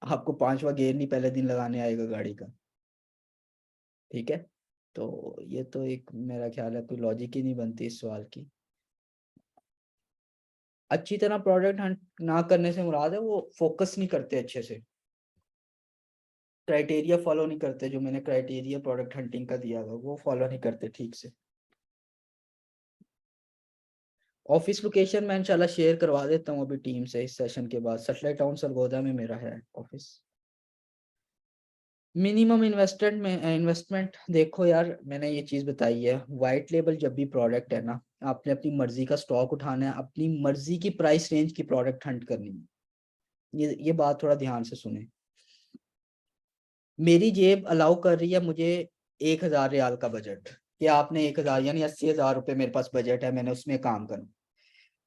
A: आपको 5वां गियर नहीं पहले दिन लगाने आएगा गाड़ी का। ठीक है, तो ये तो एक मेरा ख्याल है कोई लॉजिक ही नहीं बनती इस सवाल की। अच्छी तरह प्रोडक्ट हंट ना करने से मुराद है वो फोकस नहीं करते अच्छे से, क्राइटेरिया फॉलो नहीं करते, जो मैंने क्राइटेरिया प्रोडक्ट हंटिंग का दिया हुआ वो फॉलो नहीं करते ठीक से। ऑफिस लोकेशन मैं इंशाल्लाह शेयर करवा देता हूँ अभी टीम से इस सेशन के बाद। सैटेलाइट टाउन सरगोदा में मेरा है ऑफिस। मिनिमम इन्वेस्टमेंट देखो यार, मैंने ये चीज बताई है, वाइट लेबल जब भी प्रोडक्ट है ना, आपने अपनी मर्जी का स्टॉक उठाना है, अपनी मर्जी की प्राइस रेंज की प्रोडक्ट हंट करनी है। ये बात थोड़ा ध्यान से सुने। मेरी जेब अलाउ कर रही है मुझे 1,000 रियाल का बजट, कि आपने 1,000 यानी 80,000 रुपये मेरे पास बजट है, मैंने उसमें काम करना।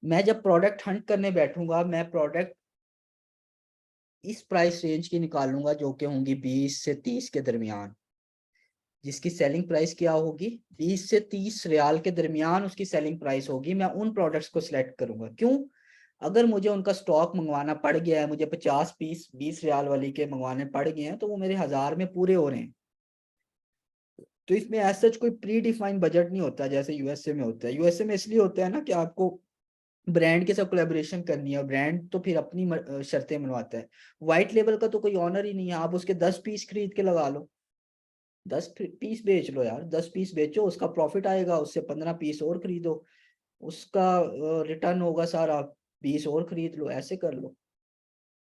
A: मैं जब प्रोडक्ट हंट करने बैठूंगा, मैं प्रोडक्ट इस प्राइस रेंज की निकालूंगा जो कि होंगी 20 से 30 के दरमियान, जिसकी सेलिंग प्राइस क्या होगी, 20 से 30 रियाल के दरमियान उसकी सेलिंग प्राइस होगी। मैं उन प्रोडक्ट्स को सिलेक्ट करूंगा। क्यों? अगर मुझे उनका स्टॉक मंगवाना पड़ गया है, मुझे 50 पीस 20 रियाल वाली के मंगवाने पड़ गए हैं, तो वो मेरे 1,000 में पूरे हो रहे हैं। तो इसमें एज सच कोई प्री डिफाइंड बजट नहीं होता जैसे यूएसए में होता है। यूएसए में इसलिए होता है ना कि आपको ब्रांड के साथ कोलेबोरेशन करनी है, और ब्रांड तो फिर अपनी शर्तें मनवाता है। व्हाइट लेबल का तो कोई ऑनर ही नहीं है, आप उसके 10 पीस खरीद के लगा लो, 10 पीस बेच लो यार, 10 पीस बेचो, उसका प्रॉफिट आएगा, उससे 15 पीस और खरीदो, उसका रिटर्न होगा सारा, 20 और खरीद लो, ऐसे कर लो।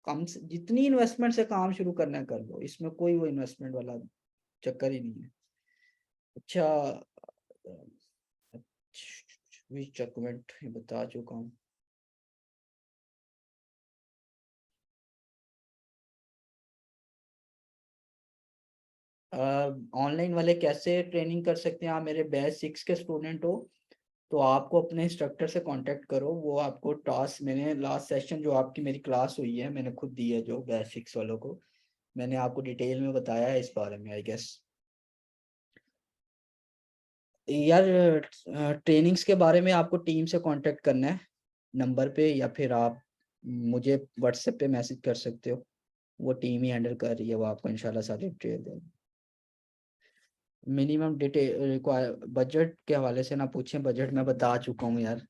A: कम से जितनी इन्वेस्टमेंट से काम शुरू करना है कर लो, इसमें कोई वो इन्वेस्टमेंट वाला चक्कर ही नहीं है। अच्छा, डॉक्यूमेंट बता चुका हूँ। ऑनलाइन वाले कैसे ट्रेनिंग कर सकते हैं? आप मेरे बैच 6 के स्टूडेंट हो तो आपको अपने इंस्ट्रक्टर से कांटेक्ट करो, वो आपको टास्क, मैंने लास्ट सेशन जो आपकी मेरी क्लास हुई है मैंने खुद दी है, जो बैच 6 वालों को मैंने आपको डिटेल में बताया है इस बारे में आई गेस। यार ट्रेनिंग्स के बारे में आपको टीम से कांटेक्ट करना है नंबर पे, या फिर आप मुझे व्हाट्सएप पे मैसेज कर सकते हो, वो टीम ही हैंडल कर रही है, वो आपको इंशाल्लाह सारी डिटेल देगी। मिनिमम डिटेल रिक्वायर बजट के हवाले से ना पूछें, बजट मैं बता चुका हूँ यार।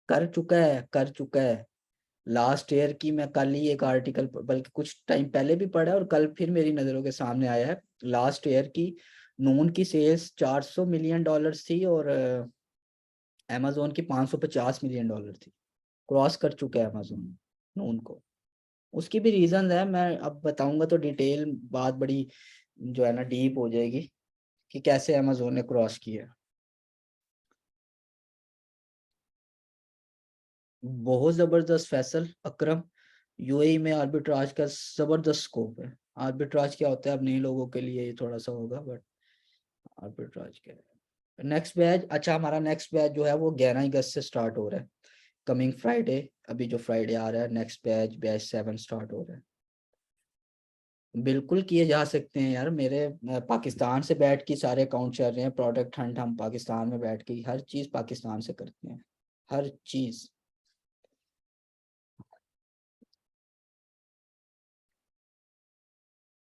A: कर चुका है। लास्ट ईयर की मैं कल ही एक आर्टिकल, बल्कि कुछ टाइम पहले भी पढ़ा और कल फिर मेरी नज़रों के सामने आया है। लास्ट ईयर की नून की सेल्स $400 मिलियन थी, और अमेजोन की $550 मिलियन थी। क्रॉस कर चुका है अमेजोन नून को। उसकी भी रीजन है, मैं अब बताऊंगा तो डिटेल बात बड़ी जो है ना डीप हो जाएगी, कि कैसे अमेजोन ने क्रॉस किया। बहुत जबरदस्त फैसल अकरम, यूएई में आर्बिट्राज का जबरदस्त स्कोप है। आर्बिट्राज क्या होता है अब नए लोगों के लिए ये थोड़ा सा होगा, बट आर्बिट्राज क्या है? नेक्स्ट बैच, अच्छा हमारा नेक्स्ट बैच जो है वो 11 अगस्त से स्टार्ट हो रहा है, कमिंग फ्राइडे। अभी जो फ्राइडे आ रहा है नेक्स्ट बैच 7 स्टार्ट हो रहा है। बिल्कुल किए जा सकते हैं यार, मेरे पाकिस्तान से बैठ के सारे अकाउंट चल रहे हैं, प्रोडक्ट हंट हम पाकिस्तान में बैठ के हर चीज़ पाकिस्तान से करते हैं, हर चीज़।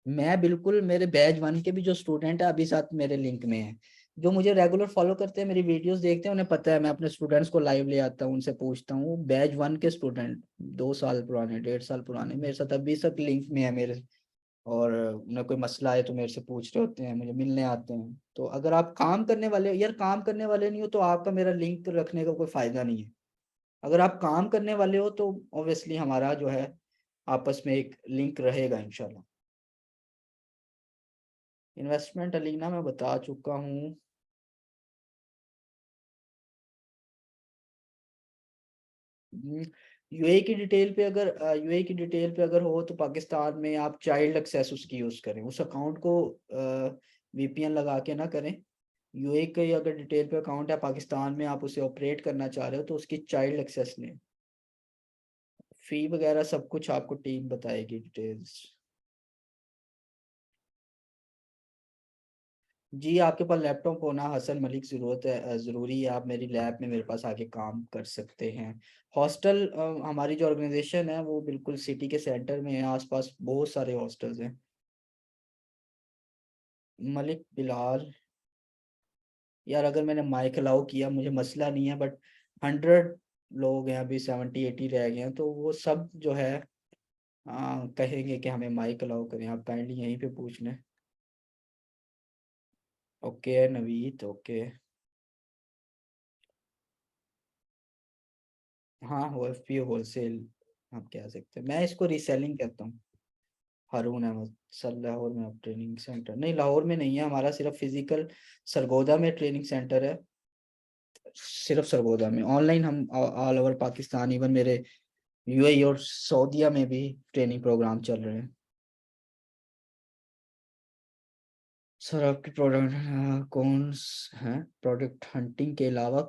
A: मैं बिल्कुल, मेरे बैच 1 के भी जो स्टूडेंट है अभी साथ मेरे लिंक में है, जो मुझे रेगुलर फॉलो करते हैं, मेरी वीडियोस देखते हैं, उन्हें पता है मैं अपने स्टूडेंट्स को लाइव ले आता हूँ, उनसे पूछता हूँ। बैच 1 के स्टूडेंट 2 साल पुराने 1.5 साल पुराने मेरे साथ अभी तक लिंक में है मेरे, और उन्हें कोई मसला है तो मेरे से पूछ रहे होते हैं, मुझे मिलने आते हैं। तो अगर आप काम करने वाले यार, काम करने वाले नहीं हो तो आपका मेरा लिंक रखने का कोई फायदा नहीं है। अगर आप काम करने वाले हो तो ऑब्वियसली हमारा जो है आपस में एक लिंक रहेगा इंशाल्लाह। इन्वेस्टमेंट अलीना मैं बता चुका हूँ। यूएई की डिटेल पे अगर यूएई की डिटेल पे अगर हो तो पाकिस्तान में आप चाइल्ड एक्सेस उसकी यूज करें, उस अकाउंट को वीपीएन लगा के ना करें। यूएई का अगर डिटेल पे अकाउंट है पाकिस्तान में, आप उसे ऑपरेट करना चाह रहे हो तो उसकी चाइल्ड एक्सेस लें। फी वगैरह सब कुछ आपको टीम बताएगी डिटेल्स। जी आपके पास लैपटॉप होना हसन मलिक जरूरत है, ज़रूरी है। आप मेरी लैब में मेरे पास आके काम कर सकते हैं। हॉस्टल हमारी जो ऑर्गेनाइजेशन है वो बिल्कुल सिटी के सेंटर में है, आसपास बहुत सारे हॉस्टल्स हैं। मलिक बिलाल। यार अगर मैंने माइक अलाउ किया मुझे मसला नहीं है, बट 100 लोग हैं, अभी 70-80 रह गए हैं, तो वो सब जो है कहेंगे कि हमें माइक अलाउ करें। आप काइंडली यहीं पे पूछ लें। Okay Naveed, okay. हाँ वो एफ पी होलसेल आप कह सकते हैं, मैं इसको रीसेलिंग कहता हूँ। हारून अहमद सर, लाहौर में अब ट्रेनिंग सेंटर नहीं, लाहौर में नहीं है हमारा, सिर्फ फिजिकल सरगोदा में ट्रेनिंग सेंटर है। सिर्फ सरगोदा में। ऑनलाइन हम ऑल ओवर पाकिस्तान, इवन मेरे यूएई और सऊदीया में भी ट्रेनिंग प्रोग्राम चल रहे हैं। सर आपके प्रोडक्ट हैं, प्रोडक्ट हंटिंग के अलावा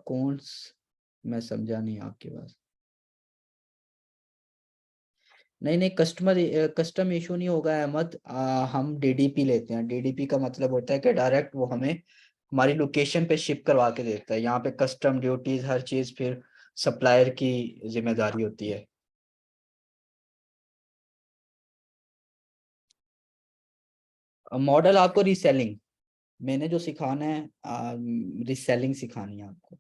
A: मैं समझा नहीं आपकी बात। नहीं नहीं, कस्टम इशू नहीं होगा अहमद। हम डीडीपी लेते हैं। डीडीपी का मतलब होता है कि डायरेक्ट वो हमें हमारी लोकेशन पे शिप करवा के देता है। यहाँ पे कस्टम ड्यूटीज हर चीज फिर सप्लायर की जिम्मेदारी होती है। मॉडल आपको रीसेलिंग, मैंने जो सिखाना है रीसेलिंग सिखानी है आपको,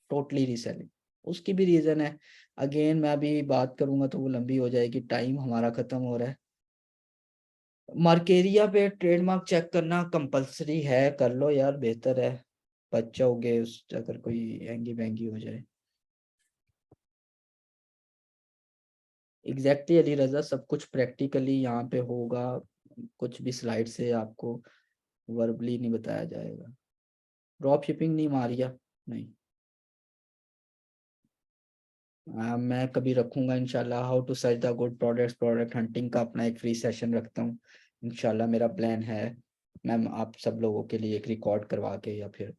A: टोटली रीसेलिंग। उसकी भी रीजन है, अगेन मैं अभी बात करूंगा तो वो लंबी हो जाएगी, टाइम हमारा खत्म हो रहा है। मार्केरिया पे ट्रेडमार्क चेक करना कंपलसरी है, कर लो यार, बेहतर है। बच जाओगे उस अगर कोई एंगी बैंगी हो जाए। एग्जैक्टली अली रजा, सब कुछ प्रैक्टिकली यहाँ पे होगा। कुछ भी स्लाइड से आपको वर्बली नहीं बताया जाएगा। ड्रॉप शिपिंग नहीं, मारिया नहीं। मैं कभी रखूंगा इंशाल्लाह, how to search the good products, product hunting का अपना एक फ्री सेशन रखता हूँ इंशाल्लाह। मेरा प्लान है मैम आप सब लोगों के लिए एक रिकॉर्ड करवा के या फिर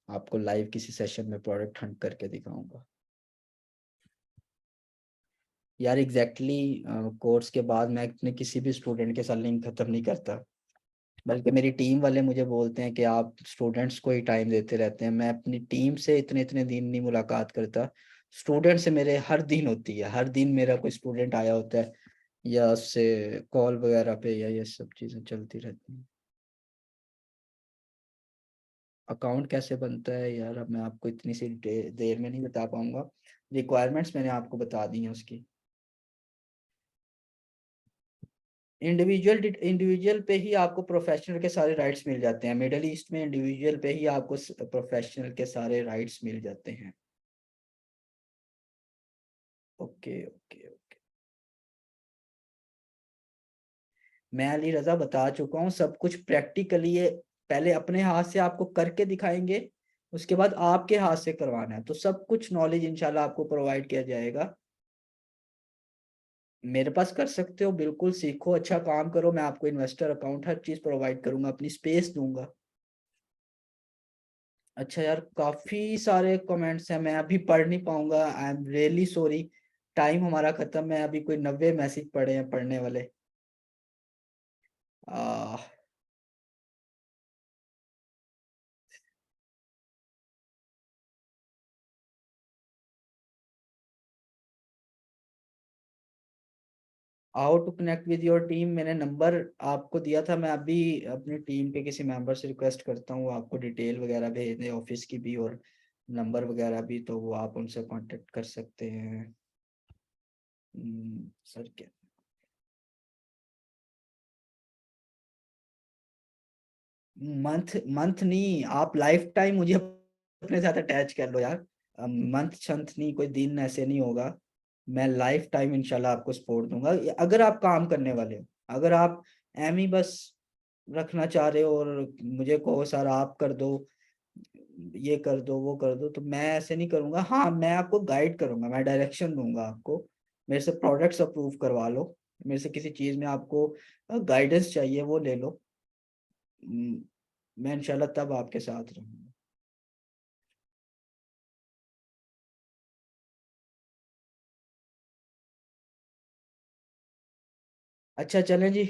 A: आपको लाइव किसी सेशन में प्रोडक्ट हंट करके दिखाऊंगा। यार एग्जैक्टली कोर्स के बाद मैं अपने किसी भी स्टूडेंट के साथ लिंक खत्म नहीं करता, बल्कि मेरी टीम वाले मुझे बोलते हैं कि आप स्टूडेंट्स को ही टाइम देते रहते हैं। मैं अपनी टीम से इतने इतने दिन नहीं मुलाकात करता, स्टूडेंट से मेरे हर दिन होती है। हर दिन मेरा कोई स्टूडेंट आया होता है, या उससे कॉल वगैरह पे, या ये सब चीज़ें चलती रहती हैं। अकाउंट कैसे बनता है यार, अब मैं आपको इतनी सी देर में नहीं बता पाऊंगा। रिक्वायरमेंट्स मैंने आपको बता दी हैं उसकी। इंडिविजुअल पे ही आपको प्रोफेशनल के सारे राइट्स मिल जाते हैं। मिडल ईस्ट में इंडिविजुअल पे ही आपको प्रोफेशनल के सारे राइट्स मिल जाते हैं। Okay okay okay. मैं अली रजा बता चुका हूँ सब कुछ प्रैक्टिकली है। पहले अपने हाथ से आपको करके दिखाएंगे, उसके बाद आपके हाथ से करवाना है, तो सब कुछ नॉलेज इंशाल्लाह आपको प्रोवाइड किया जाएगा। मेरे पास कर सकते हो, बिल्कुल सीखो, अच्छा काम करो, मैं आपको इन्वेस्टर अकाउंट हर चीज प्रोवाइड करूंगा, अपनी स्पेस दूंगा। अच्छा यार काफी सारे कमेंट्स हैं, मैं अभी पढ़ नहीं पाऊंगा, I am really sorry. Time हमारा खत्म है, अभी कोई 90 मैसेज पड़े हैं पढ़ने वाले। Ah, how to connect with your team, मैंने नंबर आपको दिया था। मैं अभी अपनी टीम के किसी मेंबर से रिक्वेस्ट करता हूँ, आपको डिटेल वगैरह भेज दें ऑफिस की भी और नंबर वगैरह भी, तो वो आप उनसे कांटेक्ट कर सकते हैं। सर क्या मंथ मंथ नहीं, आप लाइफ टाइम मुझे अपने साथ अटैच कर लो यार। मंथ शंथ नहीं, कोई दिन ऐसे नहीं होगा। मैं लाइफ टाइम इंशाल्लाह आपको सपोर्ट दूंगा, अगर आप काम करने वाले हो। अगर आप एम ही बस रखना चाह रहे हो और मुझे कहो सर आप कर दो, ये कर दो, वो कर दो, तो मैं ऐसे नहीं करूंगा। हाँ, मैं आपको गाइड करूंगा, मैं डायरेक्शन दूंगा आपको। मेरे से प्रोडक्ट्स अप्रूव करवा लो, मेरे से किसी चीज में आपको गाइडेंस चाहिए वो ले लो। मैं इंशाल्लाह तब आपके साथ रहूंगा। अच्छा चलें जी।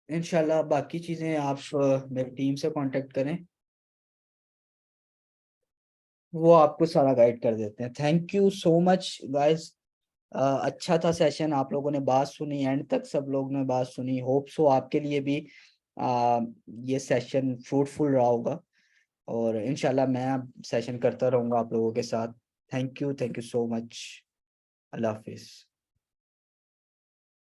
A: इंशाल्लाह बाकी चीजें आप मेरी टीम से कांटेक्ट करें, वो आपको सारा गाइड कर देते हैं। Thank you so much guys. अच्छा था सेशन, आप लोगों ने बात सुनी, एंड तक सब लोग ने बात सुनी। होप सो आपके लिए भी आ, ये सेशन फ्रूटफुल रहा होगा, और इंशाल्लाह मैं सेशन करता रहूंगा आप लोगों के साथ। Thank you so much. Allah Hafiz.